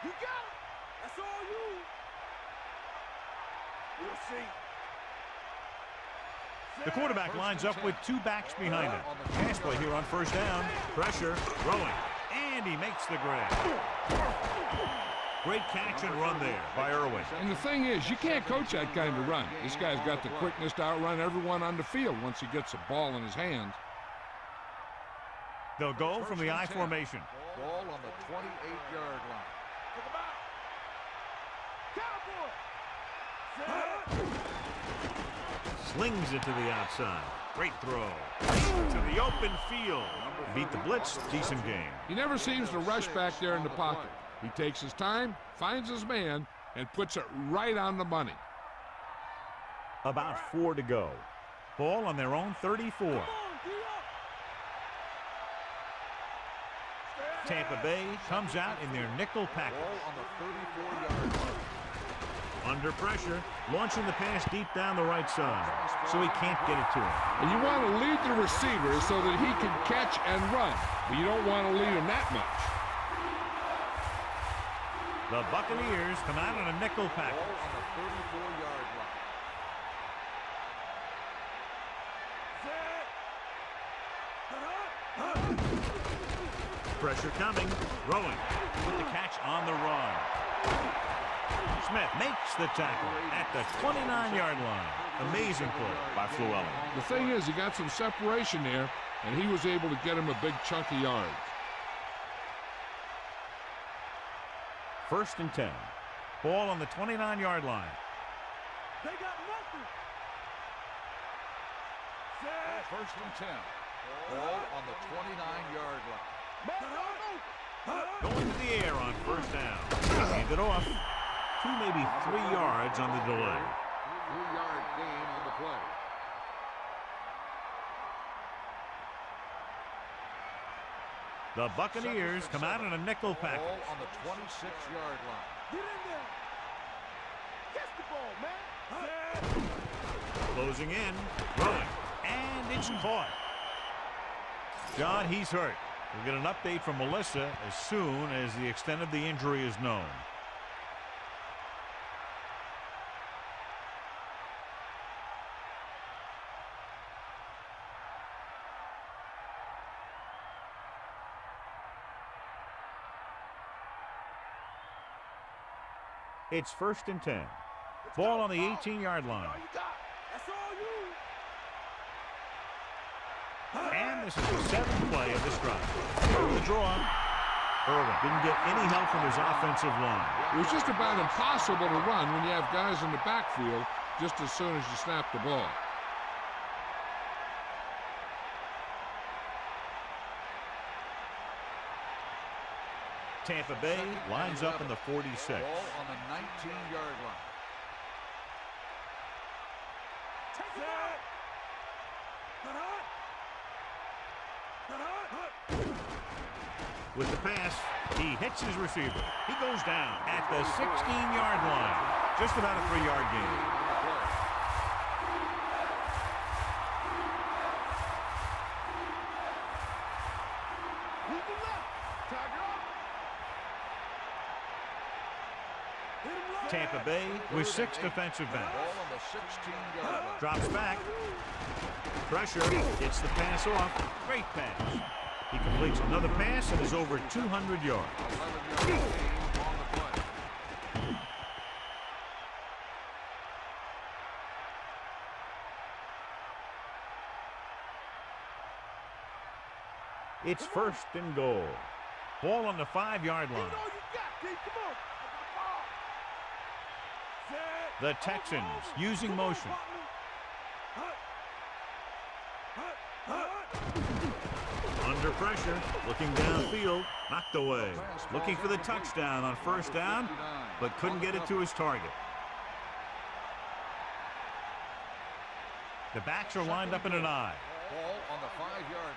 You got it. That's all you. We'll see. The quarterback lines up with two backs behind him. Pass play here on first down. Pressure, throwing, and he makes the grab. Great catch and run there by Irwin. And the thing is, you can't coach that kind of run. This guy's got the quickness to outrun everyone on the field once he gets the ball in his hands. They'll go from the I formation. Ball on the 28-yard line. Slings it to the outside. Great throw. To the open field. Beat the blitz. Decent game. He never seems to rush back there in the pocket. He takes his time, finds his man, and puts it right on the money. About 4 to go. Ball on their own 34. Tampa Bay comes out in their nickel package. Ball on the 34-yard line. Under pressure, launching the pass deep down the right side, so he can't get it to him. And you want to lead the receiver so that he can catch and run, but you don't want to lead him that much. The Buccaneers come out on a nickel package. Ball on the 34-yard line. Pressure coming, throwing, with the catch on the run. Smith makes the tackle at the 29-yard line. Amazing play by Llewellyn. The thing is, he got some separation there, and he was able to get him a big chunk of yards. 1st and 10. Ball on the 29-yard line. They got nothing. 1st and 10. Ball on the 29-yard line. Going to the air on first down. Hand it off. 2, maybe 3 yards on the delay. 3-yard gain on the play. The Buccaneers come out in a nickel package. Ball on the 26-yard line. Get in there. Catch the ball, man. Closing in, throwing, and it's caught. John, he's hurt. We'll get an update from Melissa as soon as the extent of the injury is known. It's 1st and 10. Ball on the 18-yard line. That's all you. And this is the 7th play of this drive. Over the draw. Irwin didn't get any help from his offensive line. It was just about impossible to run when you have guys in the backfield just as soon as you snap the ball. Tampa Bay lines up in the 46. Ball on the 19-yard line. With the pass, he hits his receiver. He goes down at the 16-yard line. Just about a 3-yard gain. Tampa Bay with 6 defensive backs. Ball on the 16-yard line. Drops back. Pressure. Gets the pass off. Great pass. He completes another pass and is over 200 yards. 11-yard gain on the play. It's 1st and goal. Ball on the 5-yard line. The Texans using motion. Under pressure, looking downfield, knocked away. Looking for the touchdown on first down, but couldn't get it to his target. The backs are lined up in an I. Ball on the 5-yard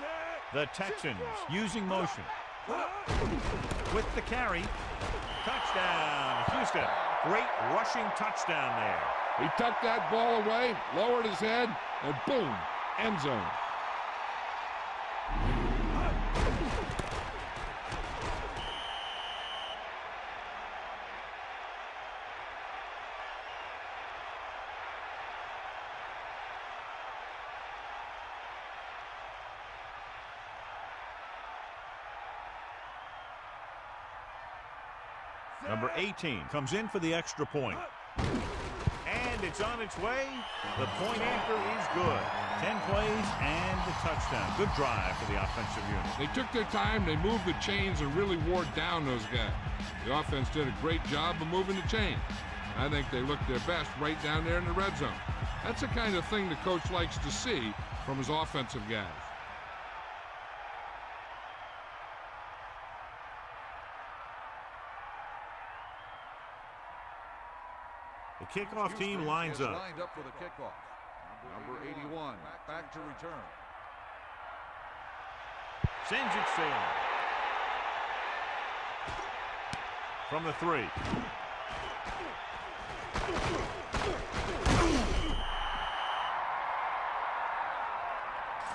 line. The Texans using motion. With the carry. Touchdown, Houston. Great rushing touchdown there. He tucked that ball away, lowered his head, and boom, end zone. Number 18 comes in for the extra point. And it's on its way. The point after is good. 10 plays and the touchdown. Good drive for the offensive unit. They took their time, they moved the chains, and really wore down those guys. The offense did a great job of moving the chains. I think they looked their best right down there in the red zone. That's the kind of thing the coach likes to see from his offensive guys. The kickoff team lines up. Lined up for the kickoff. Number 81, back to return. Sends it sailing. From the 3.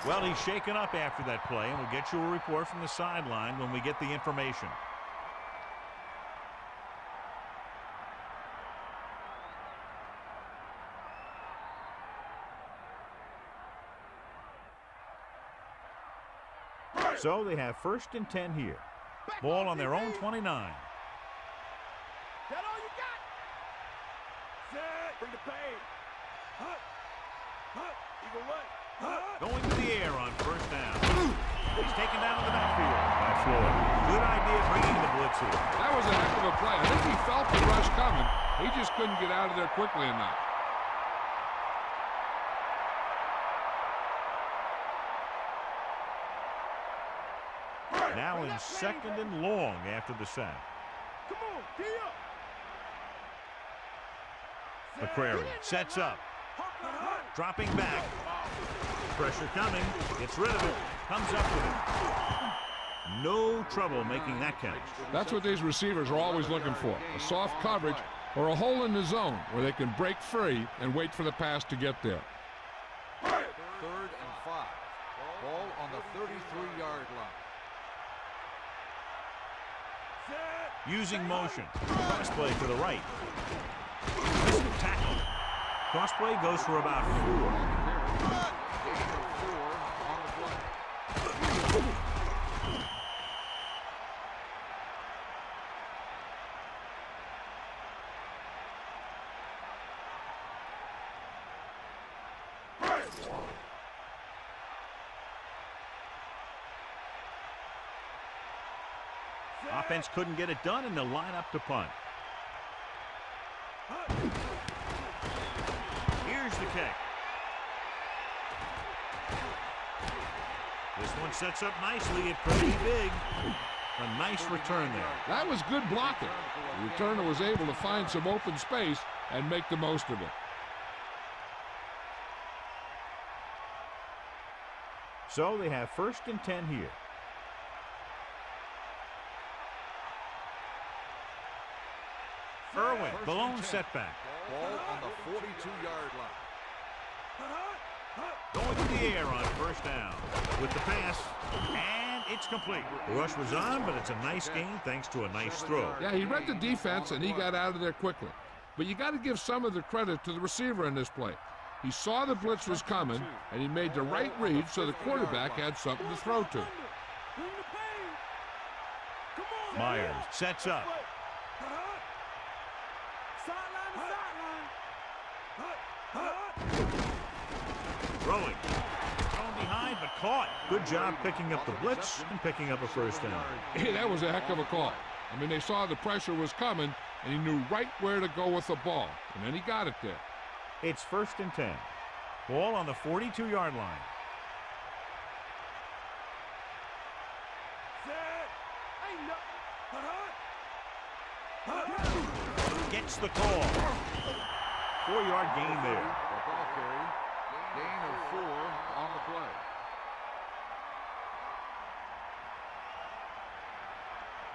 Well, he's shaken up after that play, and we'll get you a report from the sideline when we get the information. So they have 1st and 10 here. Ball on their own 29. That all you got? Set. Bring the pain. Eagle what? Going to the air on 1st down. He's taken down in the backfield by Floyd. Good idea bringing the blitz here. That was a heck of a play. I think he felt the rush coming. He just couldn't get out of there quickly enough. Now in 2nd and long after the sack. Come on, gee up. McCrary sets up. Dropping back. Pressure coming. Gets rid of it. Comes up with it. No trouble making that catch. That's what these receivers are always looking for. A soft coverage or a hole in the zone where they can break free and wait for the pass to get there. 3rd and 5. Ball on the 33-yard line. Using motion. Cross play to the right. Missed the tackle. Cross play goes for about 4. Offense couldn't get it done, and they'll line up to punt. Here's the kick. This one sets up nicely. It's pretty big. A nice return there. That was good blocking. The returner was able to find some open space and make the most of it. So they have 1st and 10 here. Irwin, balloon setback. Ball on the 42-yard line. Going to the air on 1st down with the pass, and it's complete. The rush was on, but it's a nice gain thanks to a nice throw. Yeah, he read the defense, and he got out of there quickly. But you got to give some of the credit to the receiver in this play. He saw the blitz was coming, and he made the right read so the quarterback had something to throw to. Myers sets up. Throwing. Thrown behind, but caught. Good job picking up the blitz and picking up a 1st down. Hey, that was a heck of a call. I mean, they saw the pressure was coming, and he knew right where to go with the ball. And then he got it there. It's 1st and 10. Ball on the 42-yard line. Gets the call. 4-yard gain there. A ball carry. Gain of 4 on the play.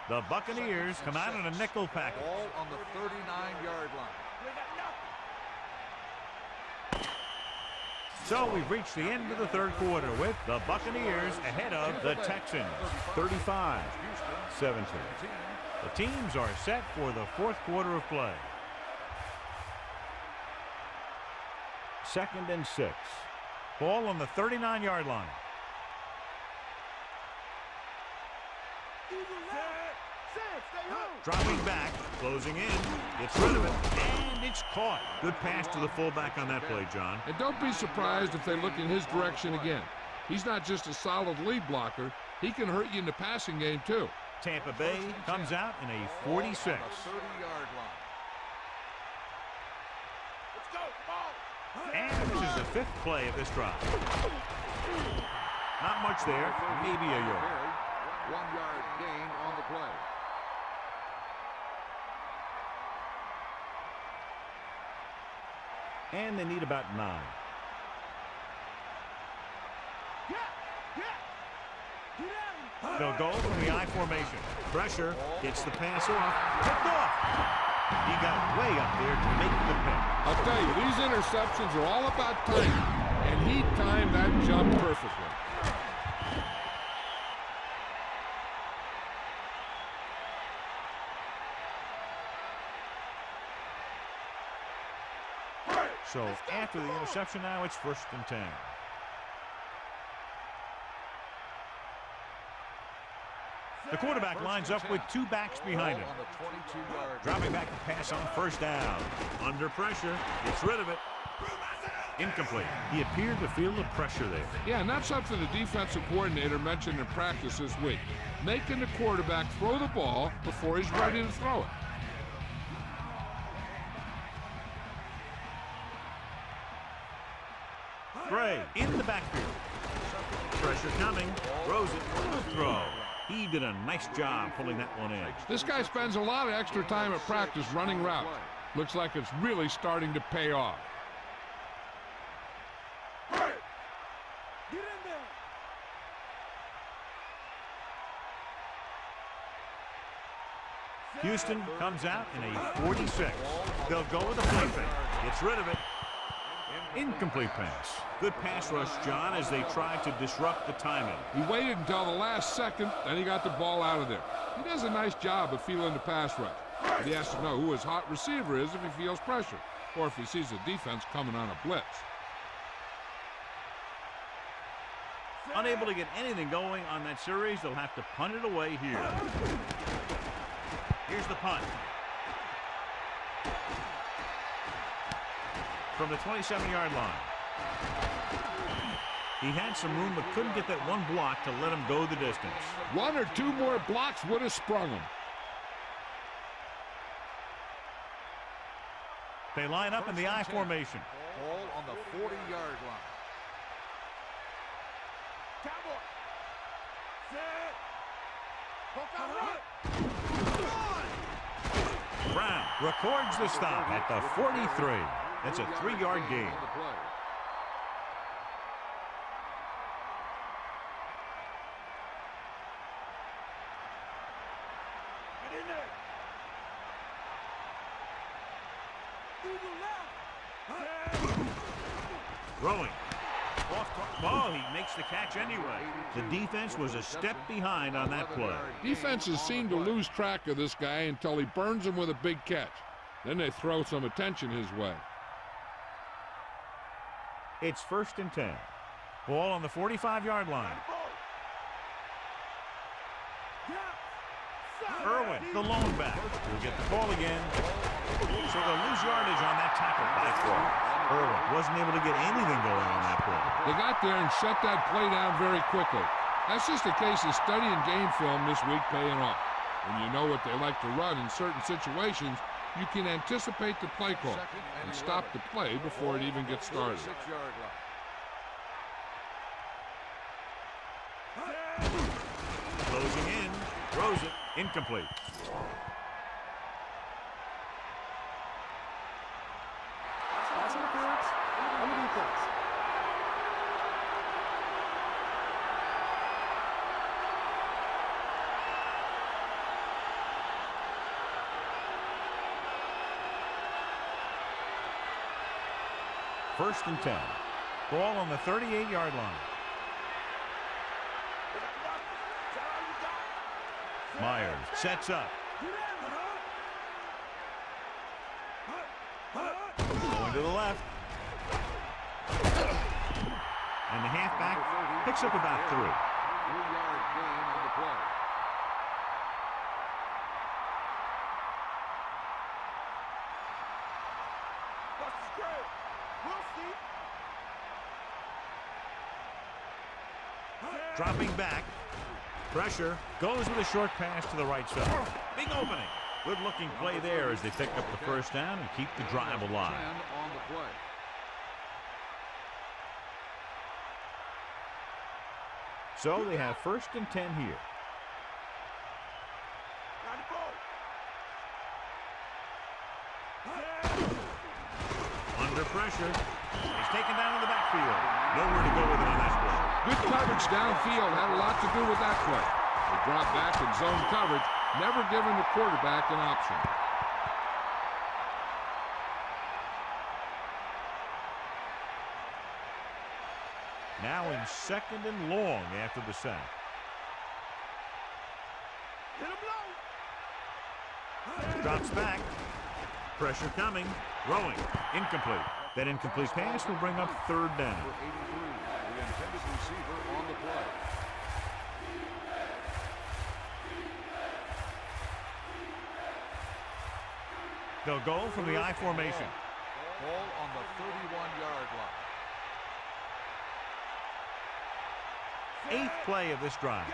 The Buccaneers come out in a nickel package. Ball on the 39-yard line. So we've reached the end of the third quarter with the Buccaneers ahead of the Texans, 35-17. The teams are set for the fourth quarter of play. 2nd and 6. Ball on the 39-yard line. Dropping back, closing in, gets rid of it, and it's caught. Good pass to the fullback on that play, John. And don't be surprised if they look in his direction again. He's not just a solid lead blocker. He can hurt you in the passing game, too. Tampa Bay comes out in a 46. 30-yard line. And this is the 5th play of this drive. Not much there, maybe a yard. 1-yard gain on the play. And they need about 9. They'll go from the I formation. Pressure gets the pass off. Picked off. He got way up there to make the pick. I'll tell you, these interceptions are all about timing, and he timed that jump perfectly. So after the interception now, it's 1st and 10. The quarterback lines up with 2 backs behind him. Dropping back to pass on 1st down. Under pressure, gets rid of it. Incomplete. He appeared to feel the pressure there. Yeah, and that's something the defensive coordinator mentioned in practice this week. Making the quarterback throw the ball before he's ready to throw it. Gray in the backfield. Pressure coming. Throws it. Good throw. He did a nice job pulling that one in. This guy spends a lot of extra time at practice running routes. Looks like it's really starting to pay off. Houston comes out in a 46. They'll go with a play fake. Gets rid of it. Incomplete pass. Good pass rush, John, as they tried to disrupt the timing. He waited until the last second, then he got the ball out of there. He does a nice job of feeling the pass rush. But he has to know who his hot receiver is if he feels pressure, or if he sees the defense coming on a blitz. Unable to get anything going on that series, they'll have to punt it away here. Here's the punt. From the 27-yard line. He had some room but couldn't get that one block to let him go the distance. 1 or 2 more blocks would have sprung him. They line up in the I formation. Ball on the 40-yard line. Brown records the stop at the 43. That's a 3-yard gain. Throwing. Ball, he makes the catch anyway. The defense was a step behind on that play. Defenses seem to lose track of this guy until he burns him with a big catch. Then they throw some attention his way. It's 1st and 10. Ball on the 45-yard line. Irwin, the lone back, will get the ball again. So they'll lose yardage on that tackle by 4. Irwin wasn't able to get anything going on that play. They got there and shut that play down very quickly. That's just a case of studying game film this week paying off. When you know what they like to run in certain situations, you can anticipate the play call and stop the play before it even gets started. Closing in, Throws it. Incomplete. Pass interference on the defense. First and 10. Ball on the 38-yard line. Myers sets up. Going to the left. And the halfback picks up about 3. 3-yard gain on the play. Dropping back. Pressure. Goes with a short pass to the right side. Big opening. Good looking play there as they pick up the first down and keep the drive alive. 10 on the play. So they have first and 10 here. Under pressure. He's taken down in the backfield. Nowhere to go with it on that play. Good coverage downfield had a lot to do with that play. They dropped back in zone coverage, never giving the quarterback an option. Now in second and long after the sack. Drops back. Pressure coming. Throwing. Incomplete. That incomplete pass will bring up third down. Number 83, the intended receiver on the play. They'll go from the I formation. Ball on the 31-yard line. 8th play of this drive.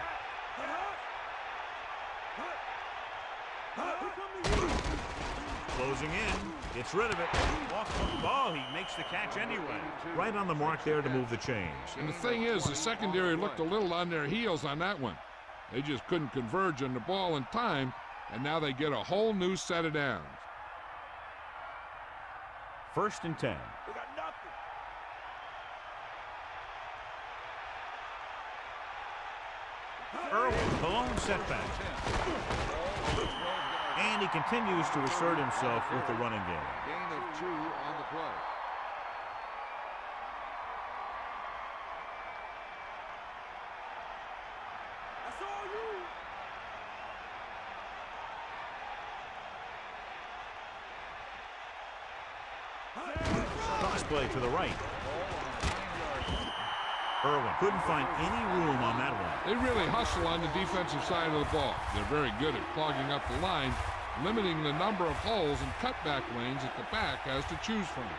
Closing in. Gets rid of it. Off the ball. He makes the catch anyway. Right on the mark there to move the chains. And the thing is, the secondary looked a little on their heels on that one. They just couldn't converge on the ball in time, and now they get a whole new set of downs. First and 10. Irwin, the lone setback. And he continues to assert himself with the running game. Gain of 2 on the play. That's all you. Cross play to the right. Irwin couldn't find any room on that one. They really hustle on the defensive side of the ball. They're very good at clogging up the line, limiting the number of holes and cutback lanes that the back has to choose from.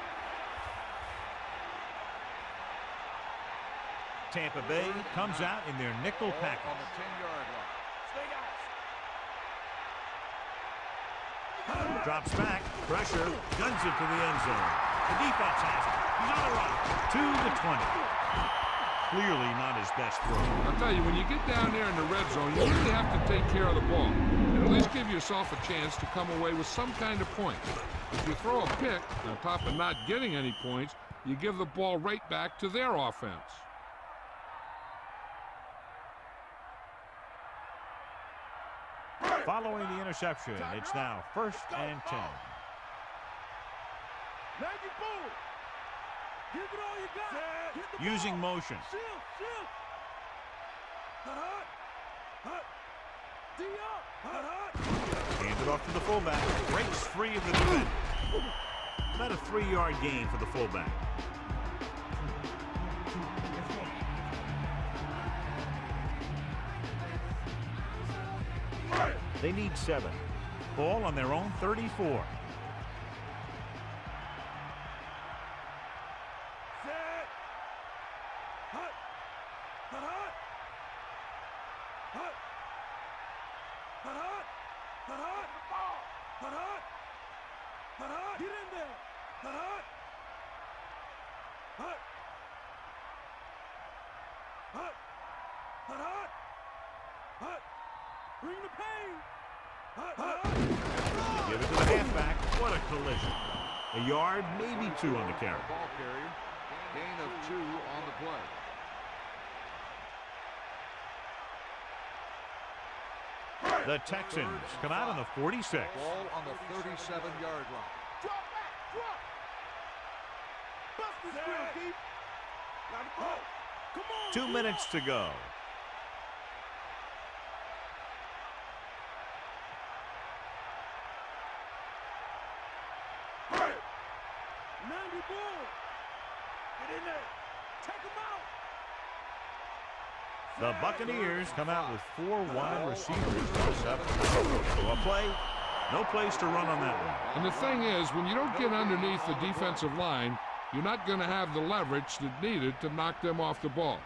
Tampa Bay comes out in their nickel On package. the 10-yard line. Drops back, pressure, guns it to the end zone. The defense has it. He's on the run. 2 to 20. Clearly not his best throw. I'll tell you, when you get down there in the red zone, you really have to take care of the ball and at least give yourself a chance to come away with some kind of points. If you throw a pick, on top of not getting any points, you give the ball right back to their offense. Following the interception, it's now first and 10. Give it all you got. Hit the Using ball. motion. Shield. D up. Hands it off to the fullback. Breaks free of the defender. About a 3-yard gain for the fullback. They need 7. Ball on their own 34. Get in there. Bring the pain. Give it to the halfback. What a collision. A yard, maybe 2 on the carry. Ball carrier. Gain of 2 on the play. The Texans come out on the 46. Ball on the 37-yard line. Drop back. Drop. Bust this field, Keith. Now the ball. Come on. 2 minutes to go. Get in there. Take him out. The Buccaneers come out with 4 wide receivers. So a play, no place to run on that one. And the thing is, when you don't get underneath the defensive line, you're not going to have the leverage that needed to knock them off the ball.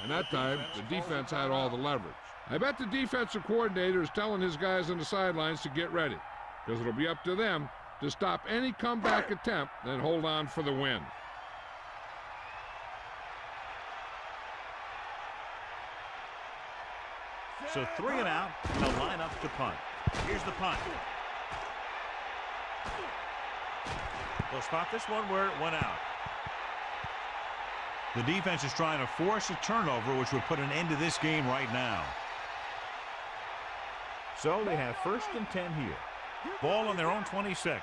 And that time, the defense had all the leverage. I bet the defensive coordinator is telling his guys on the sidelines to get ready, because it'll be up to them to stop any comeback attempt and hold on for the win. So 3 and out, they'll line up to punt. Here's the punt. They'll spot this one where it went out. The defense is trying to force a turnover, which would put an end to this game right now. So they have 1st and 10 here. Ball on their own 26.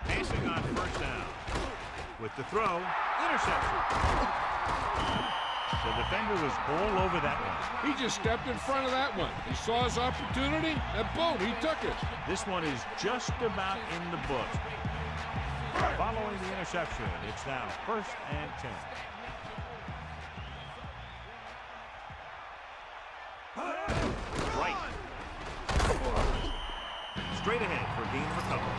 Passing on 1st down. With the throw, interception. The defender was all over that one. He just stepped in front of that one. He saw his opportunity, and boom, he took it. This one is just about in the book. Following the interception, it's now 1st and 10. Right. Straight ahead for a gain of a couple.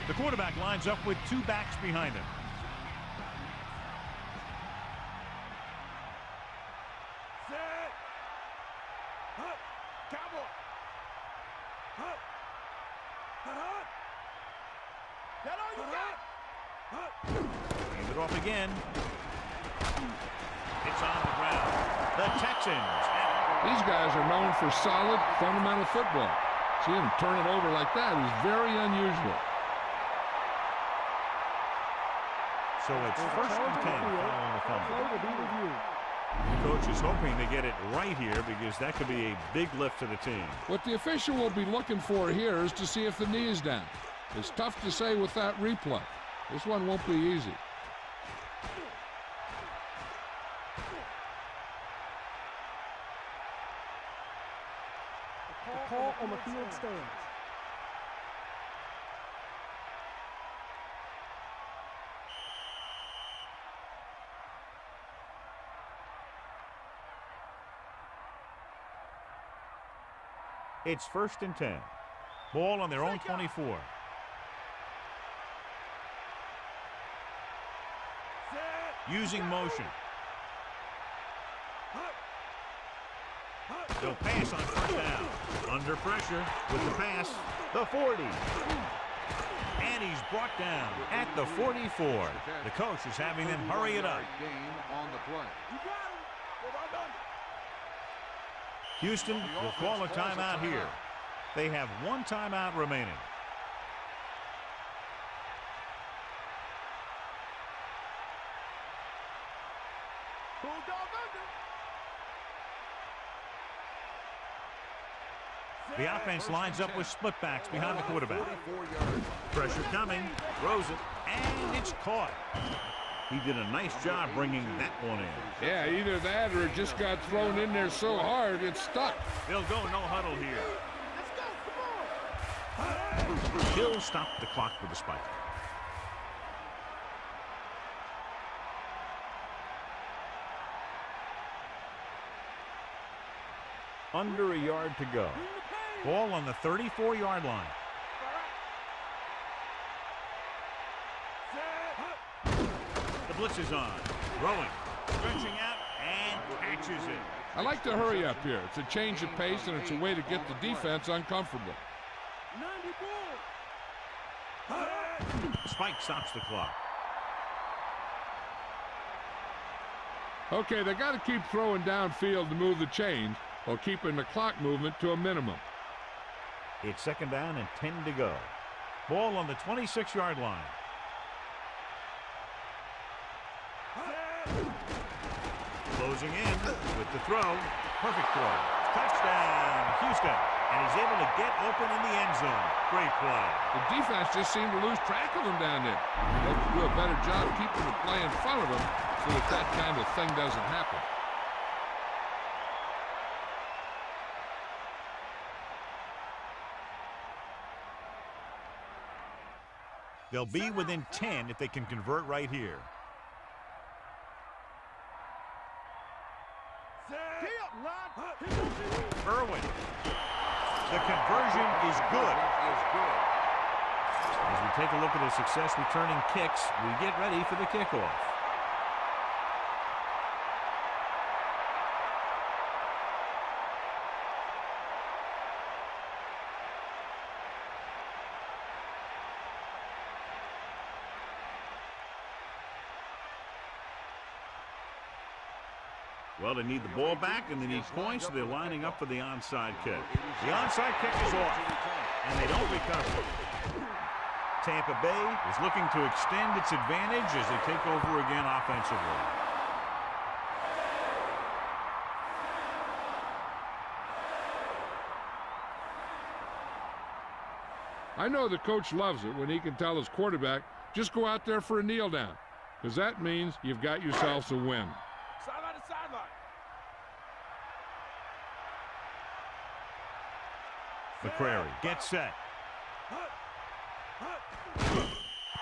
The quarterback lines up with 2 backs behind him. Hand it off again. It's on the ground. The Texans. These guys are known for solid, fundamental football. Seeing them turn it over like that is very unusual. So it's 1st and 10 following the fumble. The coach is hoping to get it right here because that could be a big lift to the team. What the official will be looking for here is to see if the knee is down. It's tough to say with that replay. This one won't be easy. The call on the field stands. It's 1st and 10. Ball on their own 24. Using motion. They'll pass on 1st down. Under pressure with the pass. The 40. And he's brought down at the 44. The coach is having them hurry it up. Gain on the play. Houston will call a timeout here. They have 1 timeout remaining. The offense lines up with split backs behind the quarterback. Pressure coming, throws it, and it's caught. He did a nice job bringing that one in. Yeah, either that or it just got thrown in there so hard it stuck. They'll go no huddle here. He'll stop the clock with a spike. Under a yard to go. Ball on the 34-yard line. The blitz is on. Throwing. Stretching out and catches it. I like to hurry up here. It's a change of pace, and it's a way to get the defense uncomfortable. 94. Spike stops the clock. Okay, they got to keep throwing downfield to move the chains while keeping the clock movement to a minimum. It's second down and 10 to go. Ball on the 26-yard line. Closing in with the throw. Perfect throw. Touchdown, Houston. And he's able to get open in the end zone. Great play. The defense just seemed to lose track of him down there. They have to do a better job keeping the play in front of them so that that kind of thing doesn't happen. They'll be within 10 if they can convert right here. Irwin. The conversion is good. As we take a look at his success returning kicks, we get ready for the kickoff. Well, they need the ball back, and they need points, so they're lining up for the onside kick. The onside kick is off, and they don't recover. Tampa Bay is looking to extend its advantage as they take over again offensively. I know the coach loves it when he can tell his quarterback, just go out there for a kneel down, because that means you've got yourselves a win. Sideline to sideline. McCrary gets set.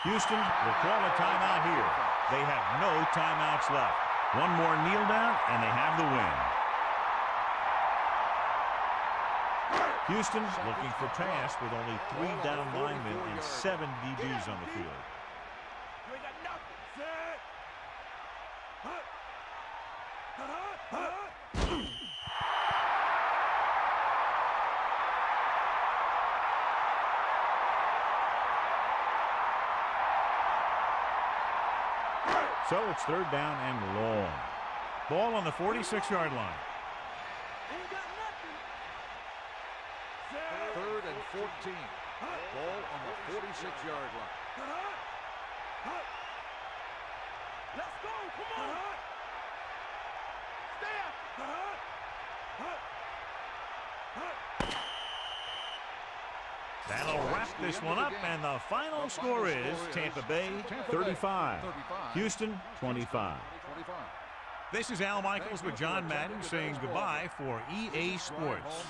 Houston will call a timeout here. They have no timeouts left. One more kneel down, and they have the win. Houston looking for pass with only 3 down linemen and 7 DBs on the field. You ain't got nothing. So it's third down and long. Ball on the 46-yard line. Ain't got nothing. Third and 14. Ball on the 46-yard line. Let's go. Come on. That'll wrap this one up, and the final score is Tampa Bay 35, Houston 25. This is Al Michaels with John Madden saying goodbye for EA Sports.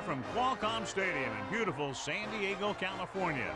from Qualcomm Stadium in beautiful San Diego, California.